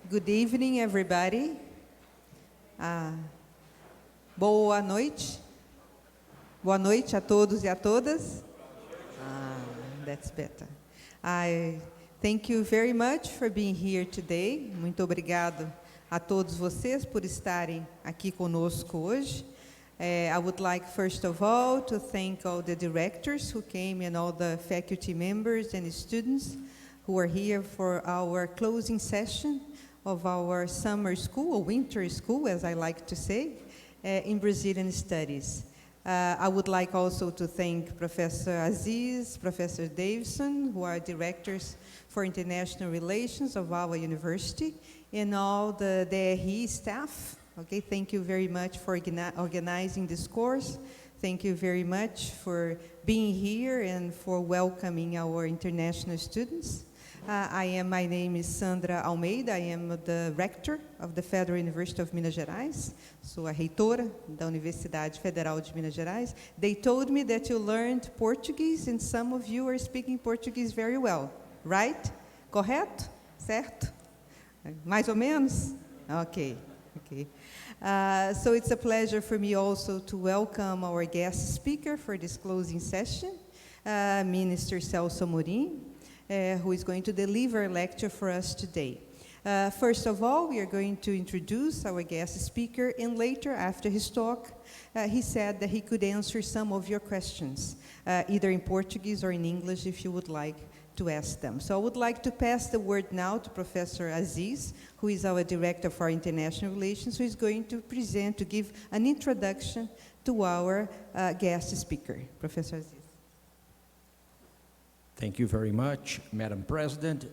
Good evening, everybody. Boa noite. Boa noite a todos e a todas. That's better. I thank you very much for being here today. Muito obrigado a todos vocês por estarem aqui conosco hoje. I would like, first of all, to thank all the directors who came and all the faculty members and students who are here for our closing session of our summer school, or winter school, as I like to say, in Brazilian Studies. I would like also to thank Professor Aziz, Professor Davidson, who are directors for international relations of our university, and all the DRE staff. Okay, thank you very much for organizing this course. Thank you very much for being here and for welcoming our international students. My name is Sandra Almeida. I am the rector of the Federal University of Minas Gerais. Sou a reitora da Universidade Federal de Minas Gerais. They told me that you learned Portuguese and some of you are speaking Portuguese very well, right? Correto? Certo? Mais ou menos? Okay. So it's a pleasure for me also to welcome our guest speaker for this closing session, Minister Celso Amorim, who is going to deliver a lecture for us today. First of all, we are going to introduce our guest speaker, and later, after his talk, he said that he could answer some of your questions, either in Portuguese or in English, if you would like to ask them. So I would like to pass the word now to Professor Aziz, who is our Director for International Relations, who is going to present, to give an introduction to our guest speaker. Professor Aziz. Thank you very much, Madam President.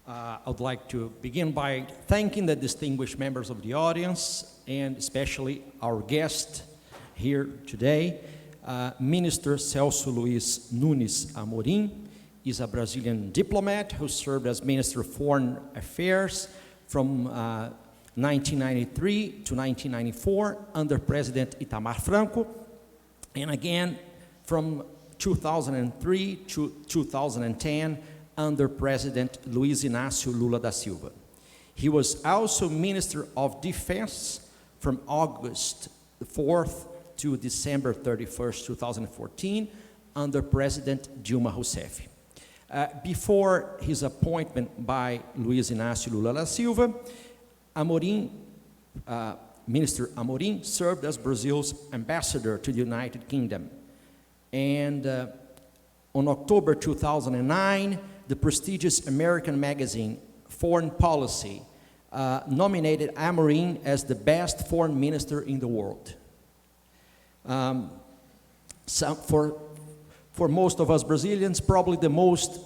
I would like to begin by thanking the distinguished members of the audience, and especially our guest here today. Minister Celso Luiz Nunes Amorim is a Brazilian diplomat who served as Minister of Foreign Affairs from 1993 to 1994 under President Itamar Franco, and again from 2003 to 2010 under President Luiz Inácio Lula da Silva. He was also Minister of Defense from August 4th to December 31st, 2014 under President Dilma Rousseff. Before his appointment by Luiz Inácio Lula da Silva, Minister Amorim served as Brazil's ambassador to the United Kingdom. And on October 2009, the prestigious American magazine Foreign Policy nominated Amorim as the best foreign minister in the world. For most of us Brazilians, probably the most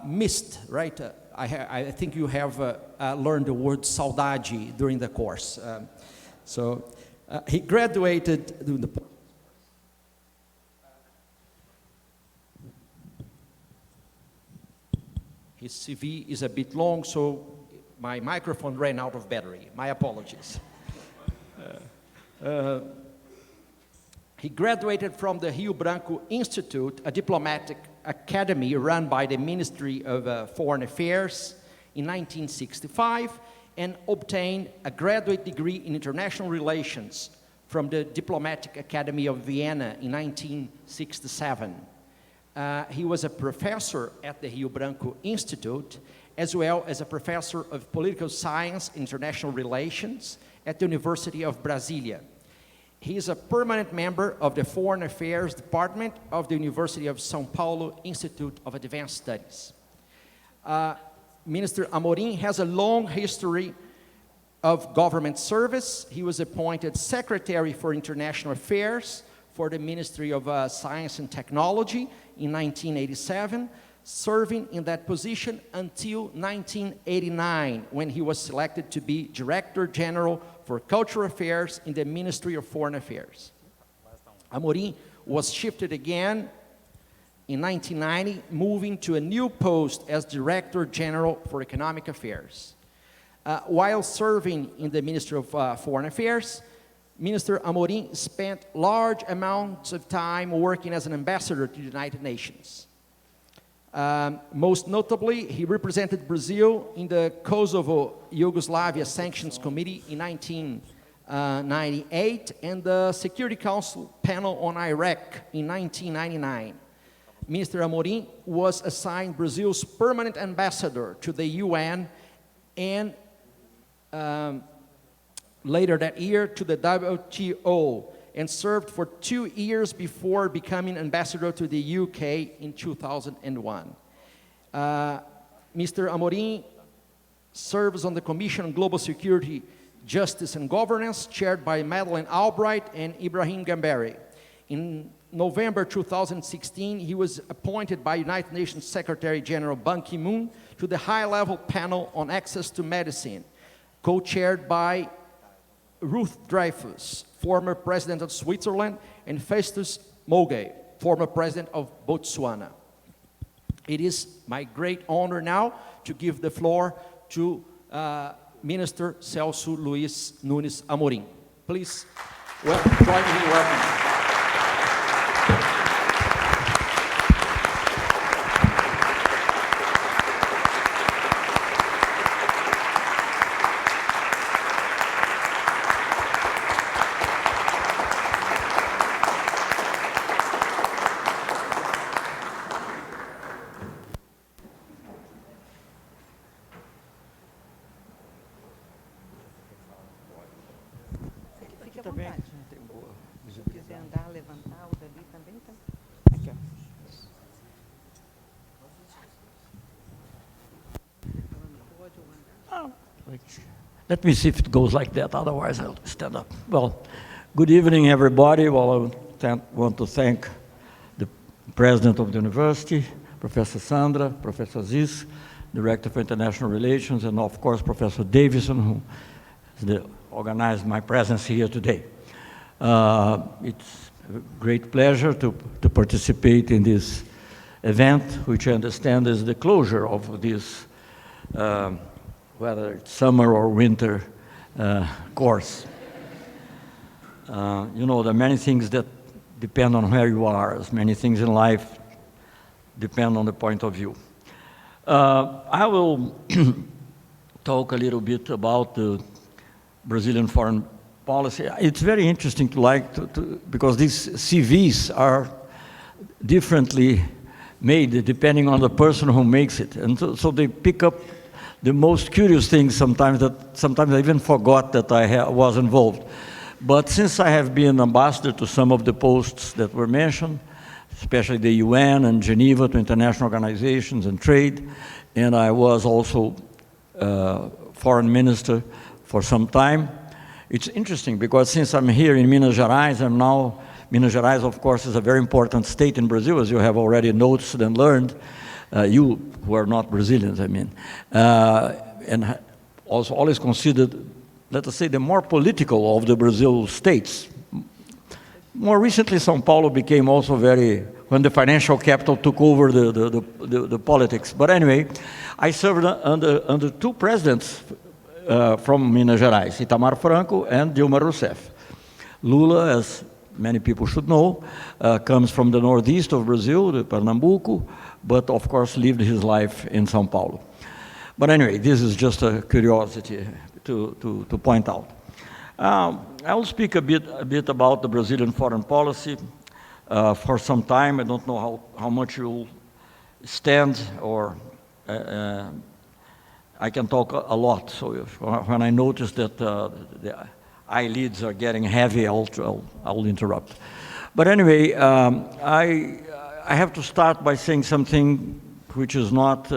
missed, right? I think you have learned the word saudade during the course. He graduated during the His CV is a bit long, so my microphone ran out of battery. My apologies. He graduated from the Rio Branco Institute, a diplomatic academy run by the Ministry of Foreign Affairs in 1965, and obtained a graduate degree in international relations from the Diplomatic Academy of Vienna in 1967. He was a professor at the Rio Branco Institute, as well as a professor of political science and international relations at the University of Brasilia. He is a permanent member of the Foreign Affairs Department of the University of São Paulo Institute of Advanced Studies. Minister Amorim has a long history of government service. He was appointed Secretary for International Affairs for the Ministry of Science and Technology in 1987, serving in that position until 1989, when he was selected to be Director General for Cultural Affairs in the Ministry of Foreign Affairs. Amorim was shifted again in 1990, moving to a new post as Director General for Economic Affairs. While serving in the Ministry of Foreign Affairs, Minister Amorim spent large amounts of time working as an ambassador to the United Nations. Most notably, he represented Brazil in the Kosovo-Yugoslavia Sanctions Committee in 1998 and the Security Council panel on Iraq in 1999. Mr. Amorim was assigned Brazil's permanent ambassador to the UN and later that year to the WTO, and served for 2 years before becoming ambassador to the UK in 2001. Mr. Amorim serves on the Commission on Global Security, Justice and Governance, chaired by Madeleine Albright and Ibrahim Gambari. In November 2016, he was appointed by United Nations Secretary General Ban Ki-moon to the high-level panel on access to medicine, co-chaired by Ruth Dreyfus, former president of Switzerland, and Festus Mogae, former president of Botswana. It is my great honor now to give the floor to Minister Celso Luiz Nunes Amorim. Please join me in welcoming. Fique à vontade. Se quiser andar, levantar, o dali também tá. Aqui, ó. Let me see if it goes like that, otherwise I'll stand up. Well, good evening, everybody. Well, I want to thank the president of the university, Professor Sandra, Professor Aziz, Director for International Relations, and of course, Professor Davison, who organized my presence here today. It's a great pleasure to participate in this event, which I understand is the closure of this whether it's summer or winter course. You know, there are many things that depend on where you are, as many things in life depend on the point of view. I will talk a little bit about the Brazilian foreign policy. It's very interesting because these CVs are differently made depending on the person who makes it. And so they pick up the most curious things sometimes I even forgot that I was involved. But since I have been ambassador to some of the posts that were mentioned, especially the UN and Geneva to international organizations and trade, and I was also foreign minister for some time, it's interesting because since I'm here in Minas Gerais, Minas Gerais, of course, is a very important state in Brazil, as you have already noticed and learned. You who are not Brazilians, I mean, and also always considered, let us say, the more political of the Brazil states. More recently, São Paulo became also when the financial capital took over the politics. But anyway, I served under two presidents from Minas Gerais, Itamar Franco and Dilma Rousseff. Lula, as many people should know, comes from the northeast of Brazil, the Pernambuco, but of course lived his life in São Paulo. But anyway, this is just a curiosity to point out. I will speak a bit about the Brazilian foreign policy for some time. I don't know how much you'll stand, or I can talk a lot. So when I notice that the eyelids are getting heavy, I'll interrupt. But anyway, I have to start by saying something which is not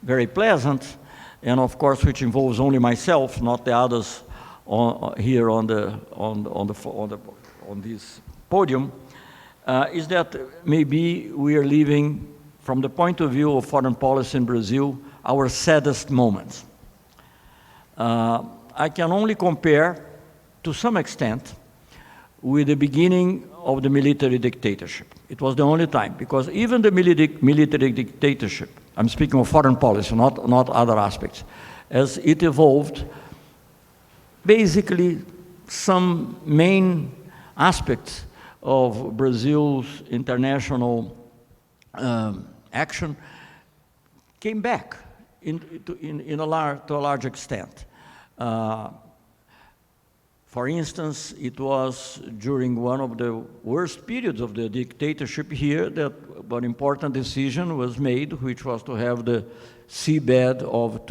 very pleasant, and of course, which involves only myself, not the others here on this podium, is that maybe we are living, from the point of view of foreign policy in Brazil, our saddest moments. I can only compare, to some extent, with the beginning of the military dictatorship. It was the only time, because even the military dictatorship, I'm speaking of foreign policy, not other aspects, as it evolved, basically some main aspects of Brazil's international action, came back to a large extent. For instance, it was during one of the worst periods of the dictatorship here that an important decision was made, which was to have the seabed of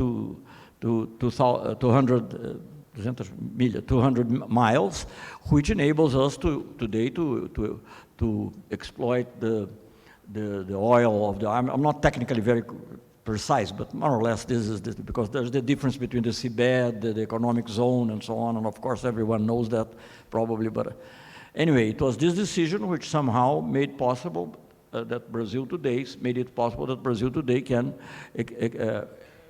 200 miles, which enables us today to exploit the oil of the. I'm not technically very precise, but more or less this is because there's the difference between the seabed, the economic zone, and so on, and of course everyone knows that probably, but anyway, it was this decision which somehow made possible that Brazil today, can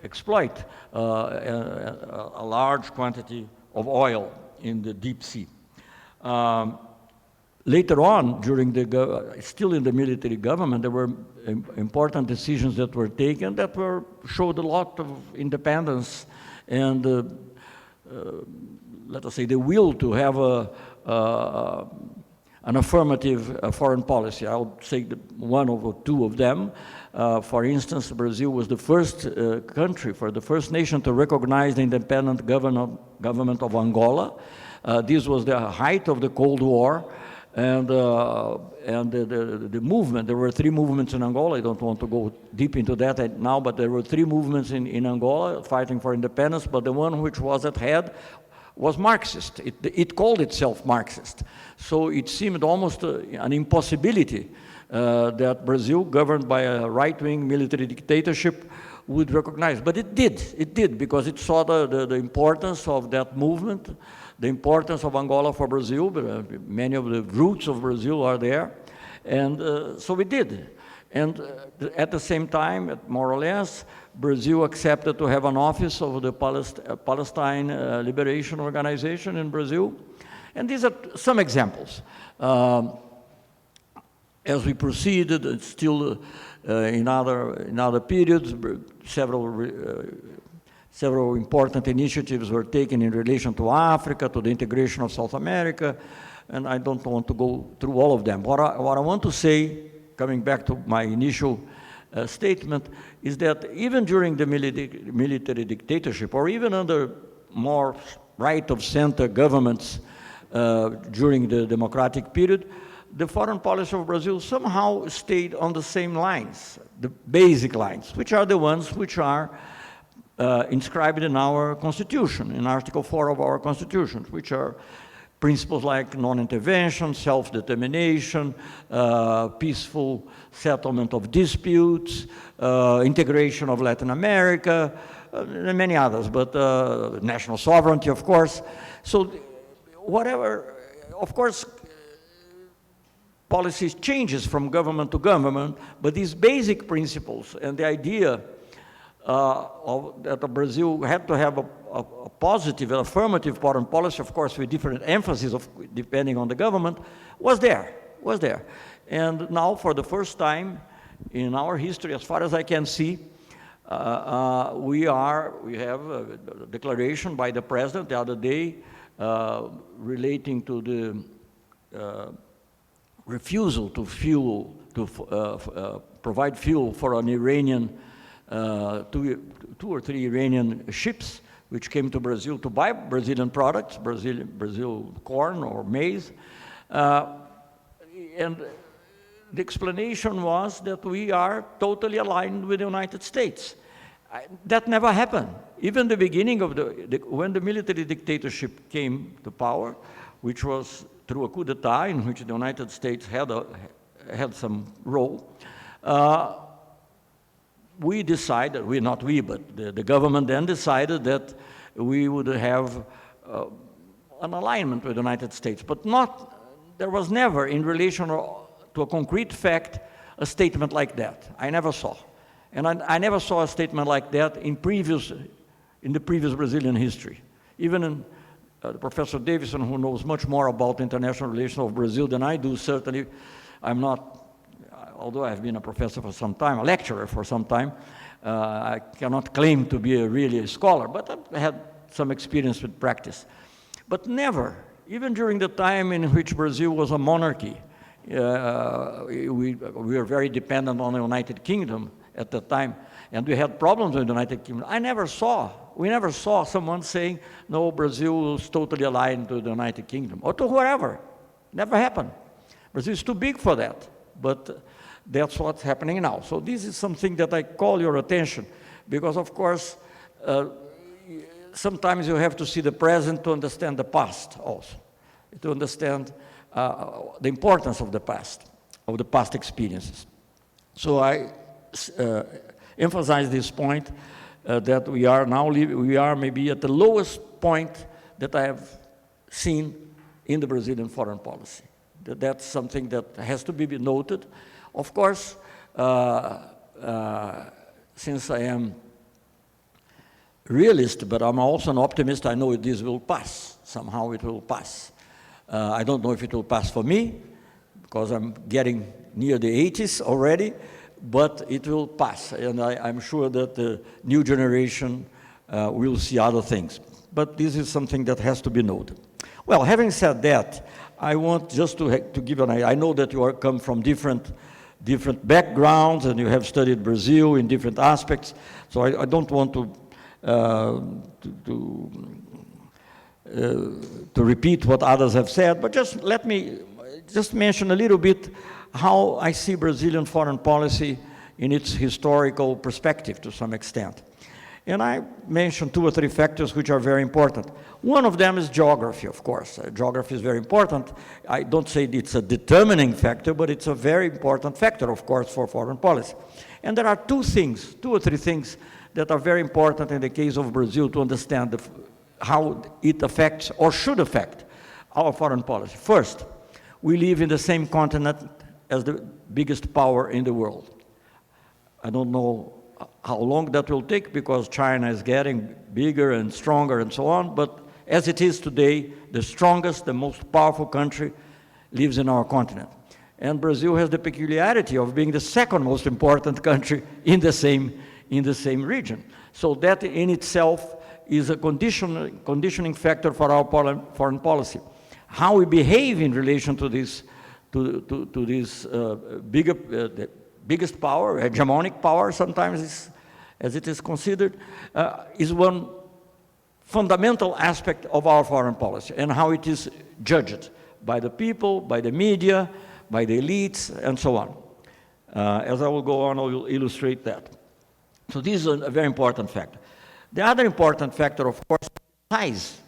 exploit a large quantity of oil in the deep sea. Later on, still in the military government, there were important decisions that were taken that showed a lot of independence and, let us say, the will to have an affirmative foreign policy. I'll say one or two of them. For instance, Brazil was the first the first nation to recognize the independent government of Angola. This was the height of the Cold War. And the movement, there were three movements in Angola. I don't want to go deep into that now, but there were three movements in Angola fighting for independence, but the one which was at head was Marxist. It called itself Marxist. So it seemed almost an impossibility that Brazil, governed by a right-wing military dictatorship, would recognize. But it did, because it saw the importance of that movement, the importance of Angola for Brazil. Many of the roots of Brazil are there. And so we did. And at the same time, more or less, Brazil accepted to have an office of the Palestine Liberation Organization in Brazil. And these are some examples. As we proceeded, still in other periods, several important initiatives were taken in relation to Africa, to the integration of South America, and I don't want to go through all of them. What I want to say, coming back to my initial statement, is that even during the military dictatorship, or even under more right-of-center governments during the democratic period, the foreign policy of Brazil somehow stayed on the same lines, the basic lines, which are the ones which are inscribed in our Constitution, in Article 4 of our Constitution, which are principles like non-intervention, self-determination, peaceful settlement of disputes, integration of Latin America, and many others, but national sovereignty, of course. So whatever, of course, policy changes from government to government, but these basic principles and the idea that Brazil had to have a positive, an affirmative foreign policy, of course, with different emphasis depending on the government, was there. And now, for the first time in our history, as far as I can see, we have a declaration by the president the other day relating to the refusal to provide fuel for an Iranian, two or three Iranian ships which came to Brazil to buy Brazilian products, Brazil corn or maize. And the explanation was that we are totally aligned with the United States. That never happened. Even the beginning of when the military dictatorship came to power, which was through a coup d'etat in which the United States had some role, we decided, but the government then decided that we would have an alignment with the United States, but there was never, in relation to a concrete fact, a statement like that. I never saw. And I never saw a statement like that in the previous Brazilian history. Even in Professor Davison, who knows much more about international relations of Brazil than I do, certainly I'm not, although I've been a professor for some time, a lecturer for some time, I cannot claim to be really a scholar, but I had some experience with practice. But never, even during the time in which Brazil was a monarchy, we were very dependent on the United Kingdom at the time, and we had problems with the United Kingdom. We never saw someone saying, no, Brazil is totally aligned to the United Kingdom, or to whoever. Never happened. Brazil is too big for that, but that's what's happening now. So this is something that I call your attention, because of course, sometimes you have to see the present to understand the past also, to understand the importance of the past experiences. So I emphasize this point that we are maybe at the lowest point that I have seen in the Brazilian foreign policy. That's something that has to be noted. Of course, since I am realist, but I'm also an optimist, I know this will pass. Somehow it will pass. I don't know if it will pass for me, because I'm getting near the 80s already, but it will pass. And I'm sure that the new generation will see other things. But this is something that has to be noted. Well, having said that, I want just to give an idea. I know that you come from different backgrounds, and you have studied Brazil in different aspects, so I don't want to repeat what others have said, but just let me just mention a little bit how I see Brazilian foreign policy in its historical perspective to some extent. And I mentioned 2 or 3 factors which are very important. One of them is geography, of course. Geography is very important. I don't say it's a determining factor, but it's a very important factor, of course, for foreign policy. And there are 2 or 3 things that are very important in the case of Brazil to understand how it affects or should affect our foreign policy. First, we live in the same continent as the biggest power in the world. I don't know how long that will take, because China is getting bigger and stronger and so on, but as it is today, the strongest, the most powerful country lives in our continent. And Brazil has the peculiarity of being the second most important country in the same region. So that in itself is a conditioning factor for our foreign policy. How we behave in relation to this, the biggest power, hegemonic power sometimes, as it is considered, is one fundamental aspect of our foreign policy, and how it is judged by the people, by the media, by the elites, and so on. As I will go on, I will illustrate that. So this is a very important factor. The other important factor, of course, is size.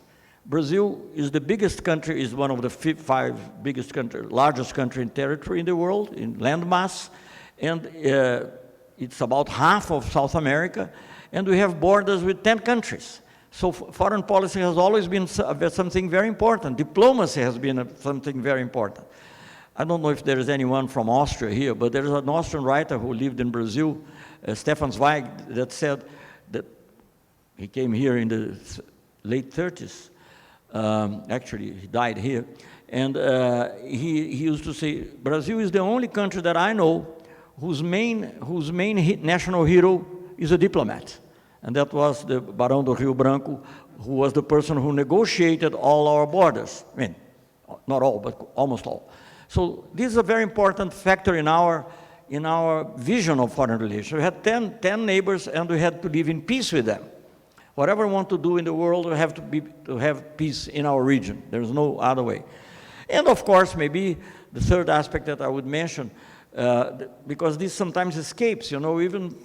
Brazil is the biggest country, is one of the 5 biggest countries, largest country in territory in the world, in land mass, and it's about half of South America, and we have borders with 10 countries. So foreign policy has always been something very important. Diplomacy has been something very important. I don't know if there is anyone from Austria here, but there is an Austrian writer who lived in Brazil, Stefan Zweig, that said that he came here in the late 30s. Actually, he died here. And he used to say, Brazil is the only country that I know whose main national hero is a diplomat. And that was the Barão do Rio Branco, who was the person who negotiated all our borders. I mean, not all, but almost all. So this is a very important factor in our vision of foreign relations. We had 10 neighbors, and we had to live in peace with them. Whatever we want to do in the world, we have to have peace in our region. There's no other way. And of course, maybe the third aspect that I would mention, because this sometimes escapes, you know, even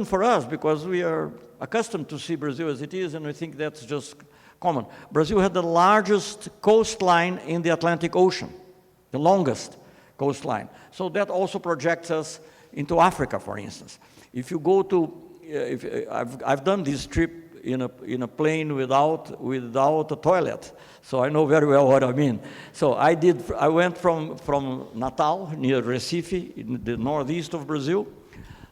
for us, because we are accustomed to see Brazil as it is, and we think that's just common. Brazil had the largest coastline in the Atlantic Ocean, the longest coastline. So that also projects us into Africa, for instance. If you go to, I've done this trip in a plane without a toilet, so I know very well what I mean. So I went from Natal, near Recife, in the northeast of Brazil,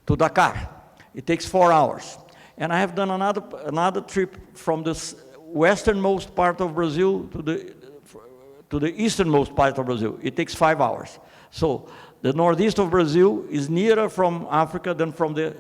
to Dakar. It takes 4 hours. And I have done another trip from the westernmost part of Brazil to the easternmost part of Brazil. It takes 5 hours. So the northeast of Brazil is nearer from Africa than from the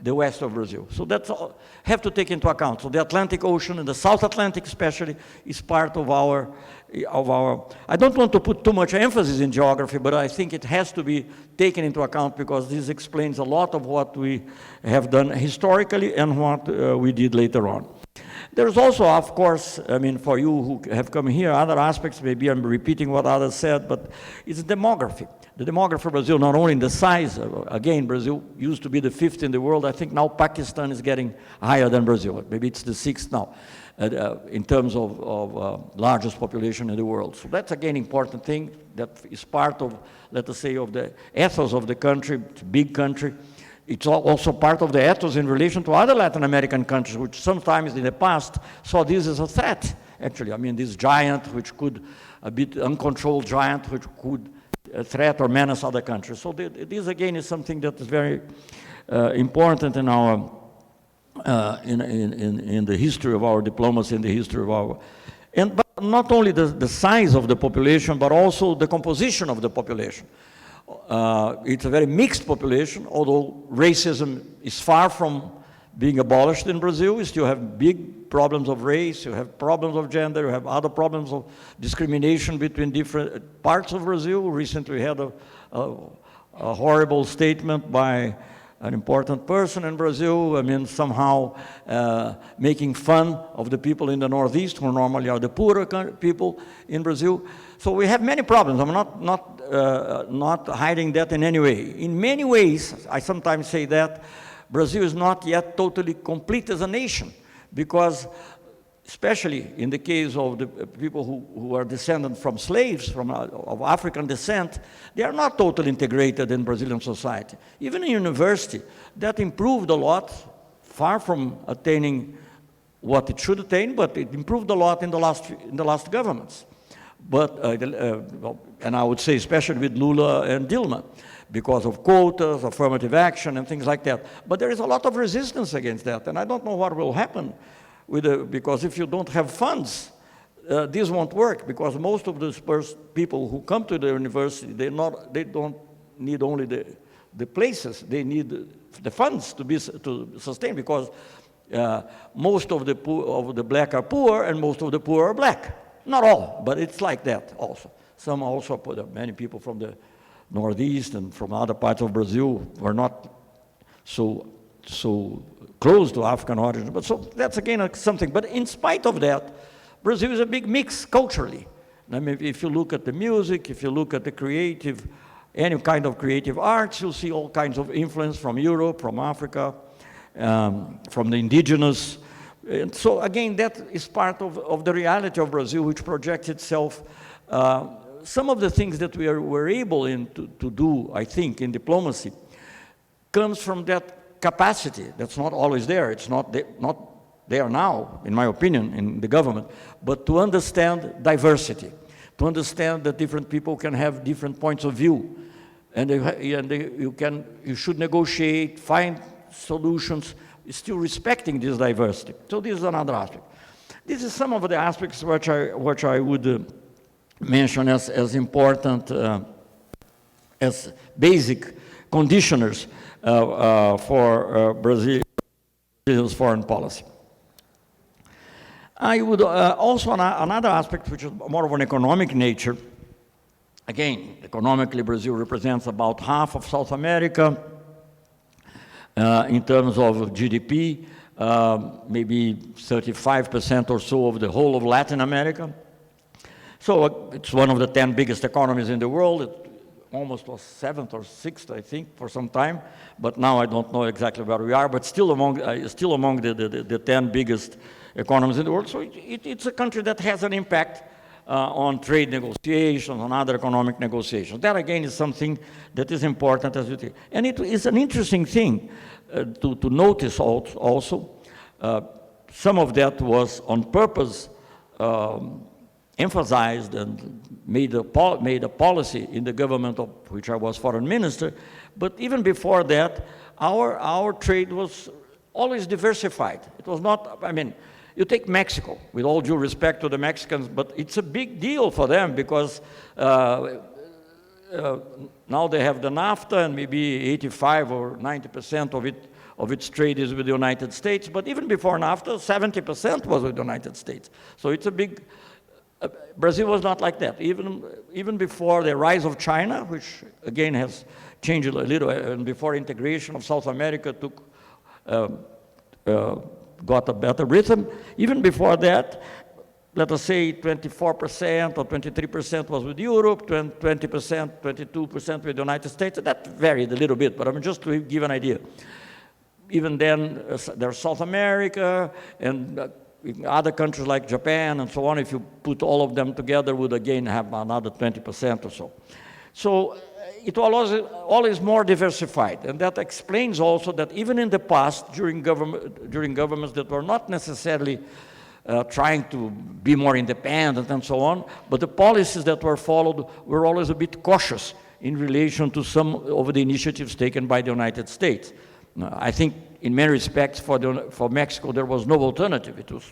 west of Brazil. So that's all have to take into account. So the Atlantic Ocean, and the South Atlantic especially, is part of our I don't want to put too much emphasis in geography, but I think it has to be taken into account because this explains a lot of what we have done historically and what we did later on. There's also, of course, I mean, for you who have come here, other aspects, maybe I'm repeating what others said, but it's demography. The demography of Brazil, not only in the size, again, Brazil used to be the 5th in the world. I think now Pakistan is getting higher than Brazil. Maybe it's the 6th now in terms of largest population in the world. So that's, again, important thing that is part of, let us say, of the ethos of the country. It's a big country. It's also part of the ethos in relation to other Latin American countries, which sometimes in the past saw this as a threat, actually. I mean, this giant, which could, a bit uncontrolled giant, which could threat or menace other countries. So this, again, is something that is very important in our, in the history of our diplomacy, in the history of our, but not only the size of the population, but also the composition of the population. It's a very mixed population, although racism is far from being abolished in Brazil. You still have big problems of race, you have problems of gender, you have other problems of discrimination between different parts of Brazil. Recently we had a horrible statement by an important person in Brazil, I mean, somehow making fun of the people in the Northeast, who normally are the poorer people in Brazil. So we have many problems. I'm not hiding that in any way. In many ways, I sometimes say that Brazil is not yet totally complete as a nation, because especially in the case of the people who are descended from slaves, of African descent, they are not totally integrated in Brazilian society. Even in university, that improved a lot, far from attaining what it should attain, but it improved a lot in the last governments. But, and I would say especially with Lula and Dilma, because of quotas, affirmative action, and things like that. But there is a lot of resistance against that, and I don't know what will happen because if you don't have funds, this won't work, because most of the people who come to the university, they don't need only the places, they need the funds to sustain, because most of the black are poor, and most of the poor are black. Not all, but it's like that also. Some also, many people from the Northeast and from other parts of Brazil were not so close to African origin. But so that's again something. But in spite of that, Brazil is a big mix culturally. I mean, if you look at the music, if you look at the creative, any kind of creative arts, you'll see all kinds of influence from Europe, from Africa, from the indigenous. And so again, that is part of the reality of Brazil, which projects itself. Some of the things that we're able to do, I think, in diplomacy, comes from that capacity that's not always there. It's not there now, in my opinion, in the government, but to understand diversity, to understand that different people can have different points of view, and you should negotiate, find solutions, still respecting this diversity. So this is another aspect. This is some of the aspects which I would mention as important, as basic conditioners for Brazil's foreign policy. I would also, another aspect which is more of an economic nature, again, economically Brazil represents about half of South America in terms of GDP, maybe 35% or so of the whole of Latin America. So it's one of the 10 biggest economies in the world. It almost was 7th or 6th, I think, for some time. But now I don't know exactly where we are, but still among the 10 biggest economies in the world. So it's a country that has an impact on trade negotiations, on other economic negotiations. That, again, is something that is important as you think. And it is an interesting thing to notice also. Some of that was on purpose emphasized and made a policy in the government of which I was foreign minister. But even before that, our trade was always diversified. It was not, I mean, you take Mexico, with all due respect to the Mexicans, but it's a big deal for them because now they have the NAFTA, and maybe 85 or 90% of its trade is with the United States. But even before NAFTA, 70% was with the United States. So it's a big Brazil was not like that. Even before the rise of China, which again has changed a little, and before integration of South America got a better rhythm, even before that, let us say 24% or 23% was with Europe, 20%, 22% with the United States. That varied a little bit, but I'm just to give an idea. Even then, there's South America and other countries like Japan and so on. If you put all of them together, would again have another 20% or so. So it was always more diversified, and that explains also that even in the past, during governments that were not necessarily trying to be more independent and so on, but the policies that were followed were always a bit cautious in relation to some of the initiatives taken by the United States. I think in many respects for Mexico there was no alternative. It was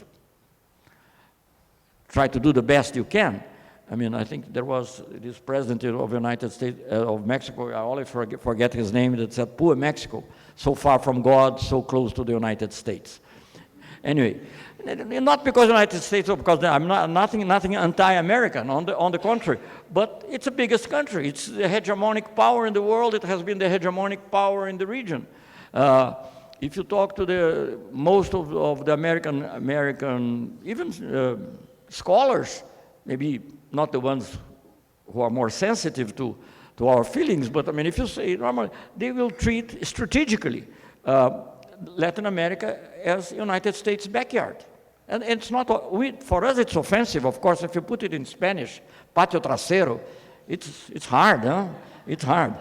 try to do the best you can. I mean, I think there was this president of the United States, of Mexico, I always forget his name, that said, "Poor Mexico, so far from God, so close to the United States." Anyway, not because the United States, or because I'm nothing anti-American, on the contrary, but it's the biggest country. It's the hegemonic power in the world. It has been the hegemonic power in the region. If you talk to most of the American even scholars, maybe not the ones who are more sensitive to our feelings, but I mean, if you say normally, they will treat strategically Latin America as United States' backyard. And it's not, for us it's offensive, of course. If you put it in Spanish, patio trasero, it's hard, huh? It's hard.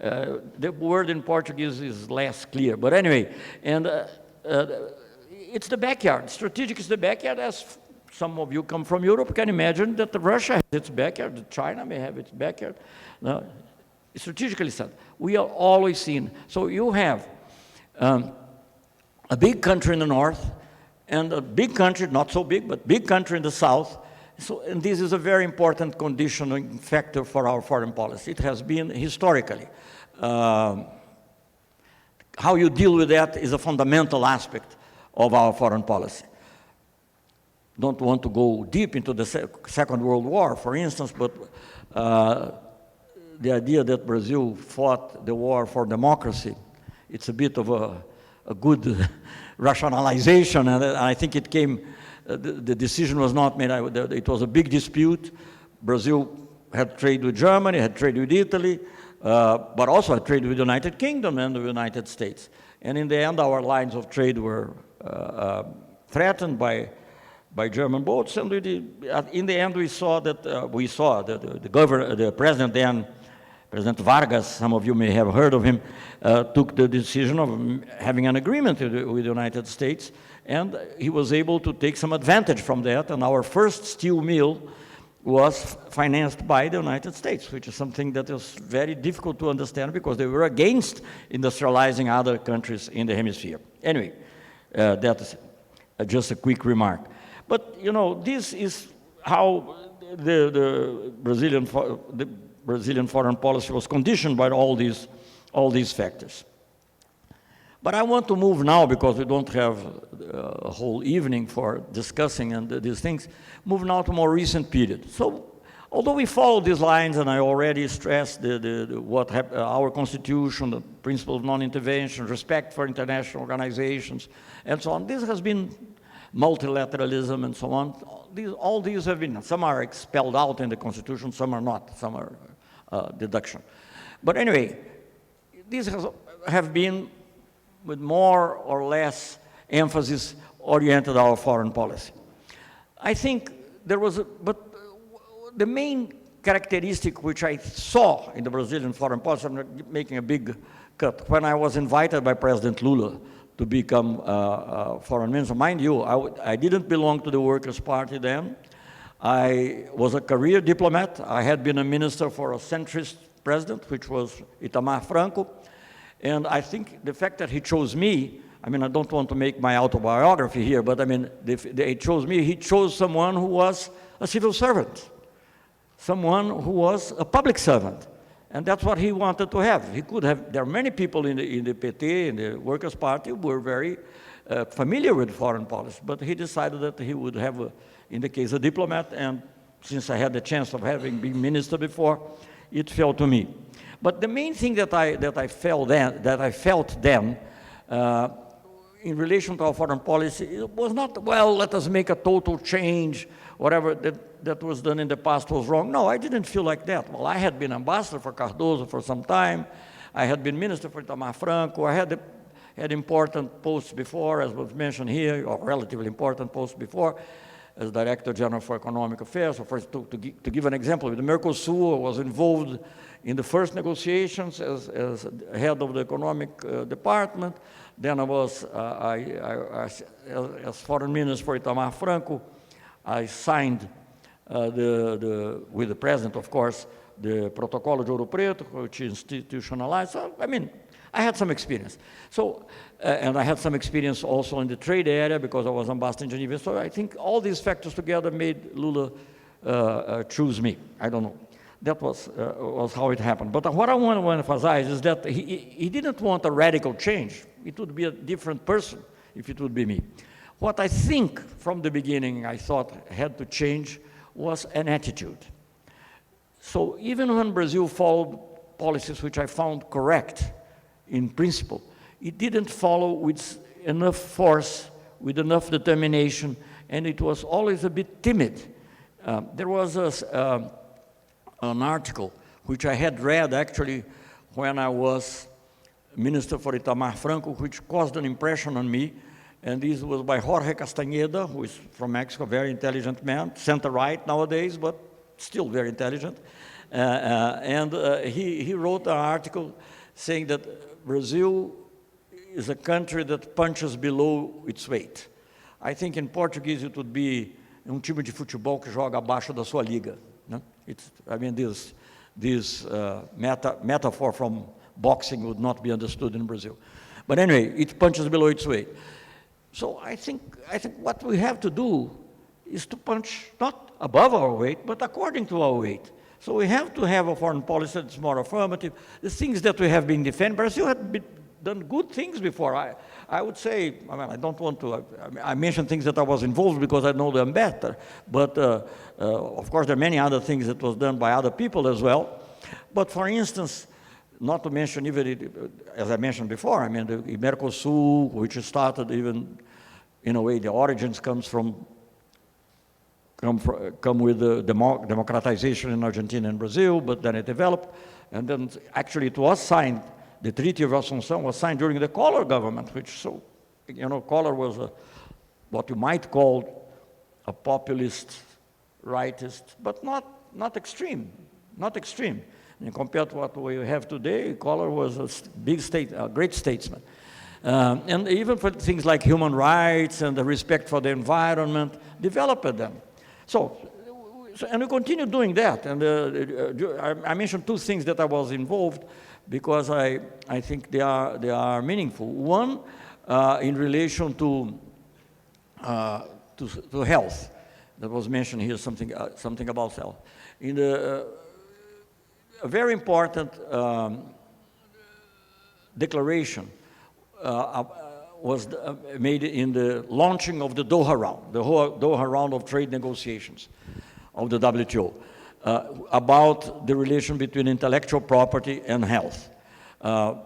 The word in Portuguese is less clear. But anyway, and it's the backyard. Strategic is the backyard. As some of you come from Europe, can imagine that Russia has its backyard, that China may have its backyard. Now, strategically said, we are always seen. So you have a big country in the north and a big country, not so big, but big country in the south. So, and this is a very important conditioning factor for our foreign policy. It has been historically. How you deal with that is a fundamental aspect of our foreign policy. Don't want to go deep into the Second World War, for instance, but the idea that Brazil fought the war for democracy, it's a bit of a good rationalization, and I think it came, the decision was not made, it was a big dispute. Brazil had trade with Germany, had trade with Italy, but also had trade with the United Kingdom and the United States. And in the end, our lines of trade were threatened by German boats, and in the end we saw that the president then, President Vargas, some of you may have heard of him, took the decision of having an agreement with the United States, and he was able to take some advantage from that, and our first steel mill was financed by the United States, which is something that is very difficult to understand because they were against industrializing other countries in the hemisphere. Anyway, that's just a quick remark. But, you know, this is how the Brazilian foreign policy was conditioned by all these factors. But I want to move now, because we don't have a whole evening for discussing these things, move now to more recent period. So, although we follow these lines, and I already stressed our constitution, the principle of non-intervention, respect for international organizations, and so on, this has been multilateralism and so on. All these have been, some are expelled out in the constitution, some are not, some are deduction. But anyway, these have been with more or less emphasis oriented our foreign policy. I think there was, but the main characteristic which I saw in the Brazilian foreign policy, I'm making a big cut, when I was invited by President Lula to become foreign minister. Mind you, I didn't belong to the Workers' Party then. I was a career diplomat. I had been a minister for a centrist president, which was Itamar Franco. And I think the fact that he chose me, I mean, I don't want to make my autobiography here, but I mean, he chose me. He chose someone who was a civil servant, someone who was a public servant. And that's what he wanted to have. He could have, there are many people in the PT, in the Workers' Party, who were very familiar with foreign policy, but he decided that he would have, in the case, a diplomat, and since I had the chance of having been minister before, it fell to me. But the main thing that I felt then, in relation to our foreign policy, it was not, well, let us make a total change, whatever that was done in the past was wrong. No, I didn't feel like that. Well, I had been ambassador for Cardoso for some time. I had been minister for Itamar Franco. I had important posts before, as was mentioned here, or relatively important posts before, as Director General for Economic Affairs. So first, to give an example, with the Mercosur, I was involved in the first negotiations as head of the economic department. Then I was, as foreign minister for Itamar Franco, I signed with the president, of course, the Protocolo de Ouro Preto, which institutionalized. So, I mean, I had some experience. So, and I had some experience also in the trade area because I was ambassador in Geneva. So I think all these factors together made Lula choose me. I don't know. That was how it happened. But what I want to emphasize is that he didn't want a radical change. It would be a different person if it would be me. What I think from the beginning I thought had to change was an attitude. So even when Brazil followed policies which I found correct in principle, it didn't follow with enough force, with enough determination, and it was always a bit timid. There was an article which I had read actually when I was minister for Itamar Franco, which caused an impression on me, and this was by Jorge Castañeda, who is from Mexico, a very intelligent man, center-right nowadays, but still very intelligent. He wrote an article saying that Brazil is a country that punches below its weight. I think in Portuguese it would be time de futebol que joga abaixo da sua liga. No? I mean, this metaphor from boxing would not be understood in Brazil. But anyway, it punches below its weight. So I think what we have to do is to punch not above our weight, but according to our weight. So we have to have a foreign policy that's more affirmative. The things that we have been defending, Brazil had done good things before. I would say, I mean, I don't want to, I mentioned things that I was involved because I know them better, but of course there are many other things that was done by other people as well. But for instance, not to mention even, as I mentioned before, I mean, the Mercosur, which started even, in a way, the origins come with the democratization in Argentina and Brazil, but then it developed, and then actually it was signed, the Treaty of Assumption was signed during the Collor government, which, so, you know, Collor was what you might call a populist, rightist, but not extreme, not extreme. And compared to what we have today, Collor was a great statesman. And even for things like human rights and the respect for the environment, developed them. So and we continue doing that. And I mentioned two things that I was involved because I think they are meaningful. One, in relation to health, that was mentioned here, something about health. In a very important declaration was made in the launching of the Doha round, the Doha round of trade negotiations of the WTO, about the relation between intellectual property and health. I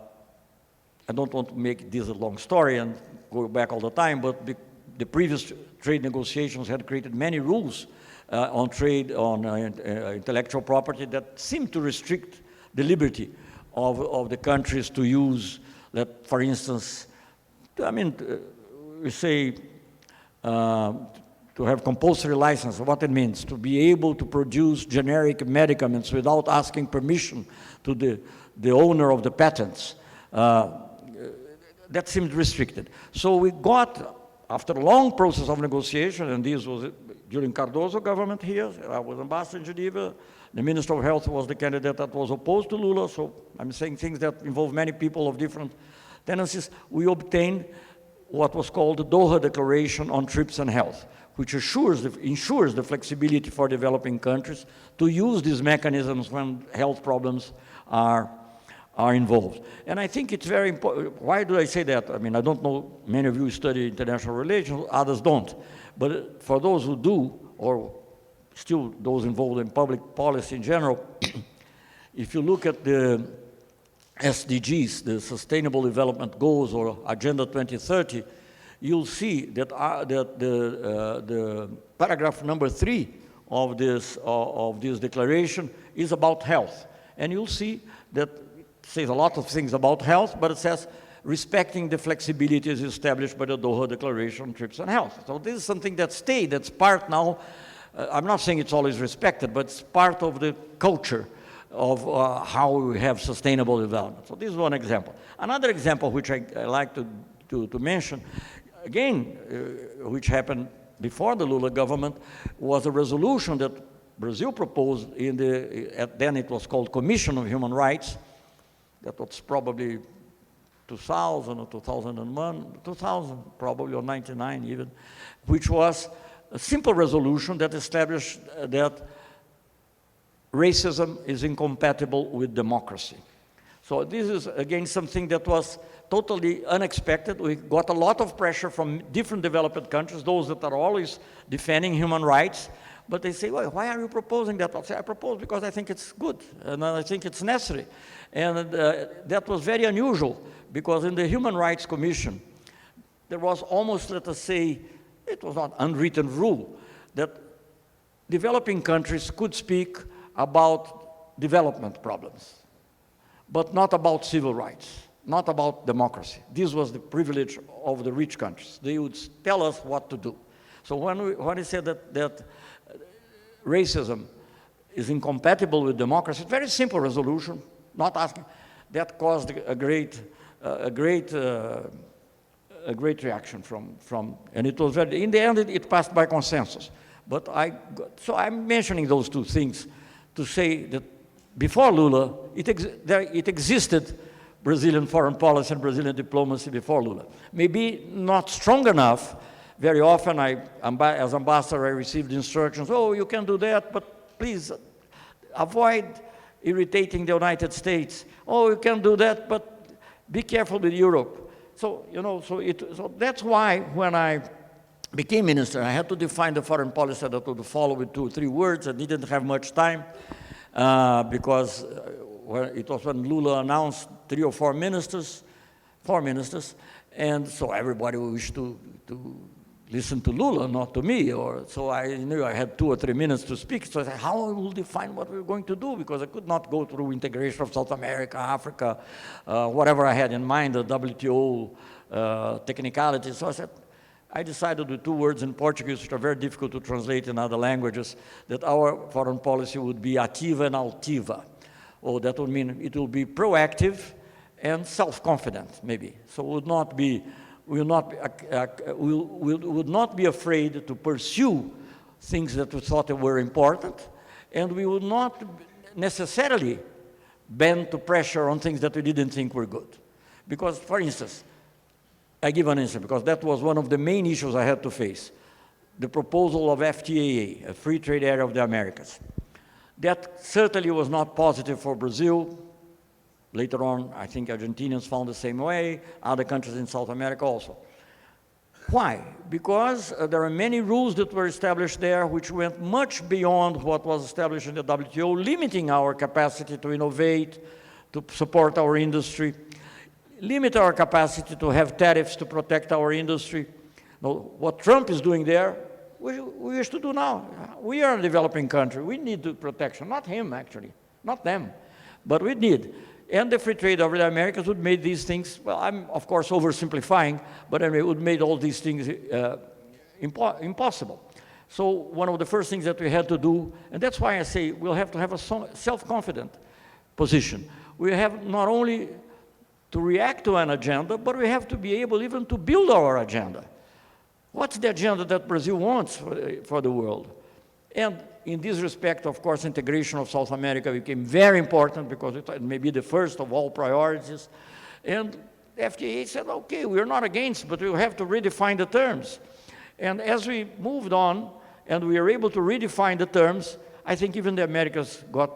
don't want to make this a long story and go back all the time, but the previous trade negotiations had created many rules on trade, on intellectual property that seemed to restrict the liberty of the countries to use that, for instance, I mean, we say to have compulsory license, what it means, to be able to produce generic medicaments without asking permission to the owner of the patents. That seemed restricted. So we got, after a long process of negotiation, and this was during Cardoso government here, I was ambassador in Geneva, the Minister of Health was the candidate that was opposed to Lula, so I'm saying things that involve many people of different tendencies. We obtained what was called the Doha Declaration on Trips and Health, which ensures the flexibility for developing countries to use these mechanisms when health problems are are involved. And I think it's very important. Why do I say that? I mean, I don't know, many of you study international relations, others don't. But for those who do, or still those involved in public policy in general, if you look at the SDGs, the Sustainable Development Goals, or Agenda 2030, you'll see that, the paragraph number 3 of this declaration is about health. And you'll see that it says a lot of things about health, but it says respecting the flexibilities established by the Doha Declaration on Trips and Health. So this is something that stayed, that's part now, I'm not saying it's always respected, but it's part of the culture of how we have sustainable development. So this is one example. Another example which I like to mention, again, which happened before the Lula government, was a resolution that Brazil proposed in then it was called Commission on Human Rights. That was probably 2000 or 2001, 2000 probably, or 99 even, which was a simple resolution that established that racism is incompatible with democracy. So this is, again, something that was totally unexpected. We got a lot of pressure from different developed countries, those that are always defending human rights, but they say, well, why are you proposing that? I'll say, I propose because I think it's good, and I think it's necessary. And that was very unusual, because in the Human Rights Commission, there was almost, let us say, it was not unwritten rule, that developing countries could speak about development problems, but not about civil rights, not about democracy. This was the privilege of the rich countries. They would tell us what to do. So when he said that racism is incompatible with democracy, it's a very simple resolution, not asking, that caused a great reaction from, and it was very, in the end, it passed by consensus. But so I'm mentioning those two things to say that before Lula, it existed Brazilian foreign policy and Brazilian diplomacy before Lula. Maybe not strong enough. Very often, as ambassador, I received instructions, oh, you can do that, but please avoid irritating the United States. Oh, you can do that, but be careful with Europe. So, you know, so that's why when I became minister, I had to define the foreign policy that would follow with 2 or 3 words. I didn't have much time because it was when Lula announced 3 or 4 ministers, and so everybody wished to listen to Lula, not to me. So I knew I had 2 or 3 minutes to speak. So I said, how I will define what we were going to do? Because I could not go through integration of South America, Africa, whatever I had in mind, the WTO technicalities. So I said, I decided with 2 words in Portuguese, which are very difficult to translate in other languages, that our foreign policy would be ativa and altiva. Or that would mean it will be proactive and self-confident, maybe. So we would not be afraid to pursue things that we thought were important, and we would not necessarily bend to pressure on things that we didn't think were good. Because, for instance, I give an answer, because that was one of the main issues I had to face. The proposal of FTAA, a free trade area of the Americas. That certainly was not positive for Brazil. Later on, I think Argentinians found the same way, other countries in South America also. Why? Because there are many rules that were established there which went much beyond what was established in the WTO, limiting our capacity to innovate, to support our industry, limit our capacity to have tariffs to protect our industry. Now, what Trump is doing there, we wish to do now. We are a developing country. We need the protection, not him, actually, not them, but we need. And the free trade over the Americas would make these things, well, I'm, of course, oversimplifying, but anyway, it would make all these things impossible. So one of the first things that we had to do, and that's why I say we'll have to have a self-confident position. We have not only to react to an agenda, but we have to be able even to build our agenda. What's the agenda that Brazil wants for the world? And in this respect, of course, integration of South America became very important because it may be the first of all priorities. And the FTA said, okay, we're not against, but we'll have to redefine the terms. And as we moved on and we were able to redefine the terms, I think even the Americans got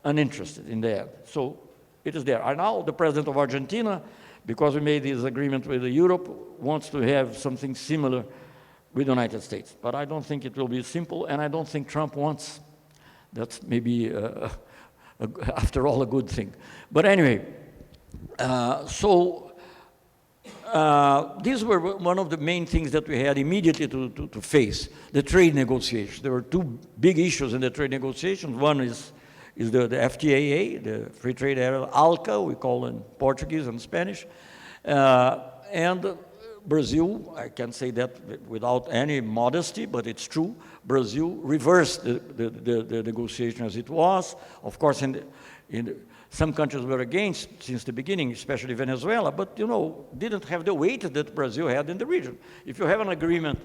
uninterested in that. So It is there. And now the president of Argentina, because we made this agreement with Europe, wants to have something similar with the United States. But I don't think it will be simple, and I don't think Trump wants. That's maybe, after all, a good thing. But anyway, these were one of the main things that we had immediately to face, the trade negotiations. There were two big issues in the trade negotiations. One is the FTAA, the Free Trade Area, ALCA, we call in Portuguese and Spanish. And Brazil, I can say that without any modesty, but it's true, Brazil reversed the negotiation as it was. Of course, some countries were against since the beginning, especially Venezuela, but, didn't have the weight that Brazil had in the region. If you have an agreement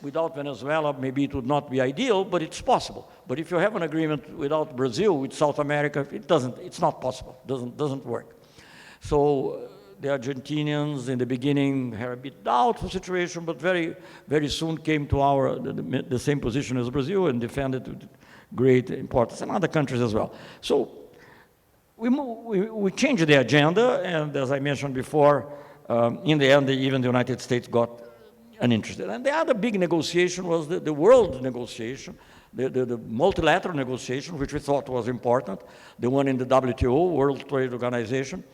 without Venezuela, maybe it would not be ideal, but it's possible. But if you have an agreement without Brazil, with South America, it's not possible, doesn't work. So the Argentinians in the beginning had a bit doubtful situation, but very, very soon came to the same position as Brazil and defended with great importance, and other countries as well. So we changed the agenda, and as I mentioned before, in the end, even the United States got uninterested. And the other big negotiation was the world negotiation, the multilateral negotiation, which we thought was important, the one in the WTO, World Trade Organization,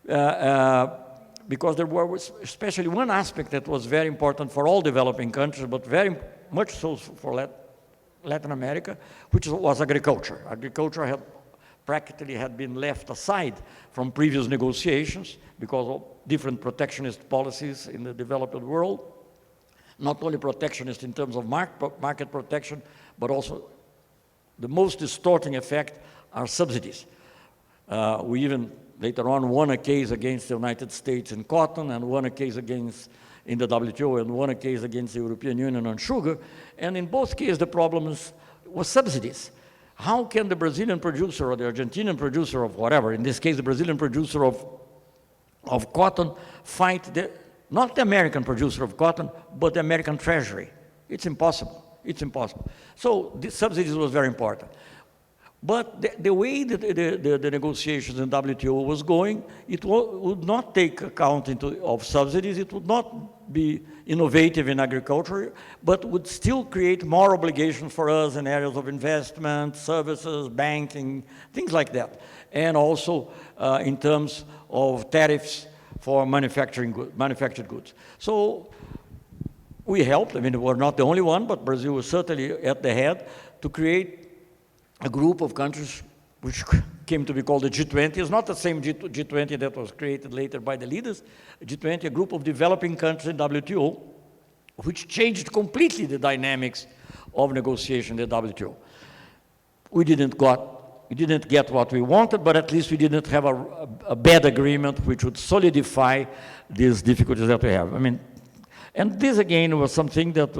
because there was especially one aspect that was very important for all developing countries, but very much so for Latin America, which was agriculture. Agriculture had been left aside from previous negotiations because of different protectionist policies in the developed world. Not only protectionist in terms of market protection, but also the most distorting effect are subsidies. We even later on won a case against the United States in cotton, and won a case in the WTO, and won a case against the European Union on sugar. And in both cases, the problem was subsidies. How can the Brazilian producer or the Argentinian producer of whatever, in this case the Brazilian producer of cotton, fight not the American producer of cotton, but the American Treasury? It's impossible. It's impossible. So the subsidies was very important. But the way that the negotiations in WTO was going, it would not take account of subsidies. It would not be innovative in agriculture, but would still create more obligations for us in areas of investment, services, banking, things like that. And also in terms of tariffs for manufactured goods. So we helped. I mean, we're not the only one, but Brazil was certainly at the head to create a group of countries which came to be called the G20. It's not the same G20 that was created later by the leaders. G20, a group of developing countries in WTO, which changed completely the dynamics of negotiation in the WTO. We didn't get what we wanted, but at least we didn't have a bad agreement which would solidify these difficulties that we have. I mean, and this again was something that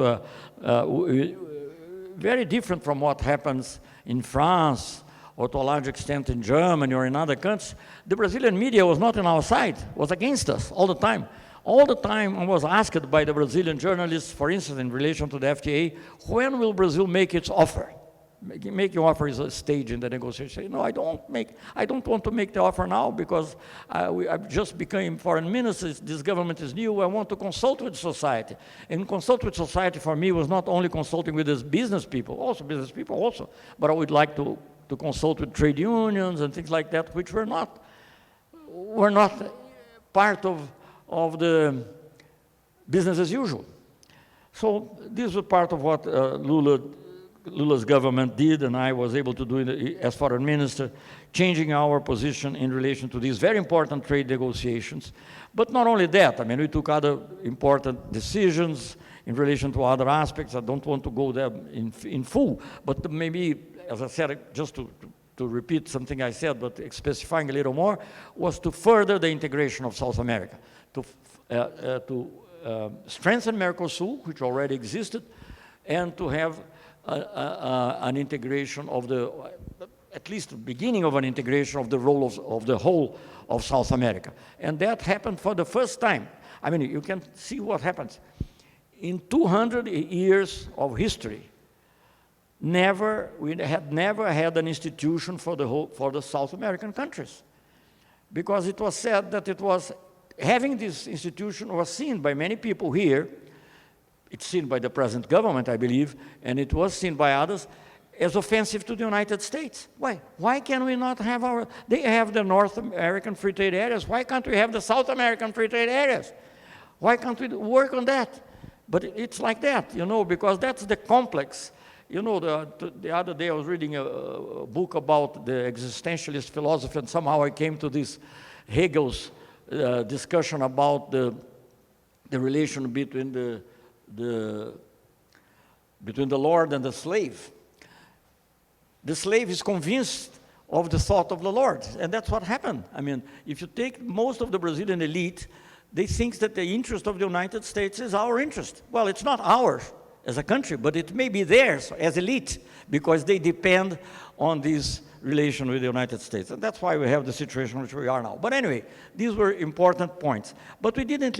very different from what happens in France, or to a large extent in Germany or in other countries. The Brazilian media was not on our side, was against us all the time. All the time I was asked by the Brazilian journalists, for instance, in relation to the FTA, when will Brazil make its offer? Making offer is a stage in the negotiation. No, I don't want to make the offer now because I've just become foreign minister. This government is new. I want to consult with society. And consult with society for me was not only consulting with these business people also, but I would like to consult with trade unions and things like that, which were not part of the business as usual. So this was part of what Lula's government did, and I was able to do it as foreign minister, changing our position in relation to these very important trade negotiations. But not only that, I mean, we took other important decisions in relation to other aspects. I don't want to go there in full, but maybe, as I said, just to repeat something I said, but specifying a little more, was to further the integration of South America, to strengthen Mercosur, which already existed, and to have an integration of at least the beginning of an integration of the role of the whole of South America. And that happened for the first time. I mean, you can see what happens. In 200 years of history, we had never had an institution for the South American countries. Because it was said that having this institution was seen by many people here. It's seen by the present government, I believe, and it was seen by others as offensive to the United States. Why? Why can we not have they have the North American free trade areas. Why can't we have the South American free trade areas? Why can't we work on that? But it's like that, because that's the complex. The other day I was reading a book about the existentialist philosophy, and somehow I came to this Hegel's discussion about the relation between the Lord and the slave. The slave is convinced of the thought of the Lord, and that's what happened. I mean, if you take most of the Brazilian elite, they think that the interest of the United States is our interest. Well, it's not ours as a country, but it may be theirs as elite, because they depend on this relation with the United States. And that's why we have the situation which we are now. But anyway, these were important points. But we didn't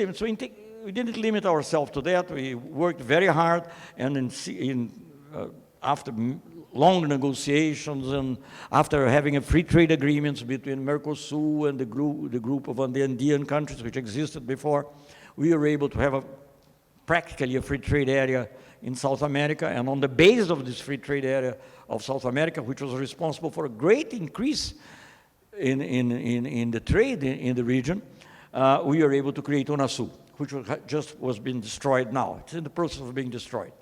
limit ourselves to that. We worked very hard, and after long negotiations and after having a free trade agreements between Mercosur and the group of the Andean countries which existed before, we were able to have practically a free trade area in South America. And on the basis of this free trade area of South America, which was responsible for a great increase in the trade in the region, we were able to create UNASUR, which was being destroyed now. It's in the process of being destroyed.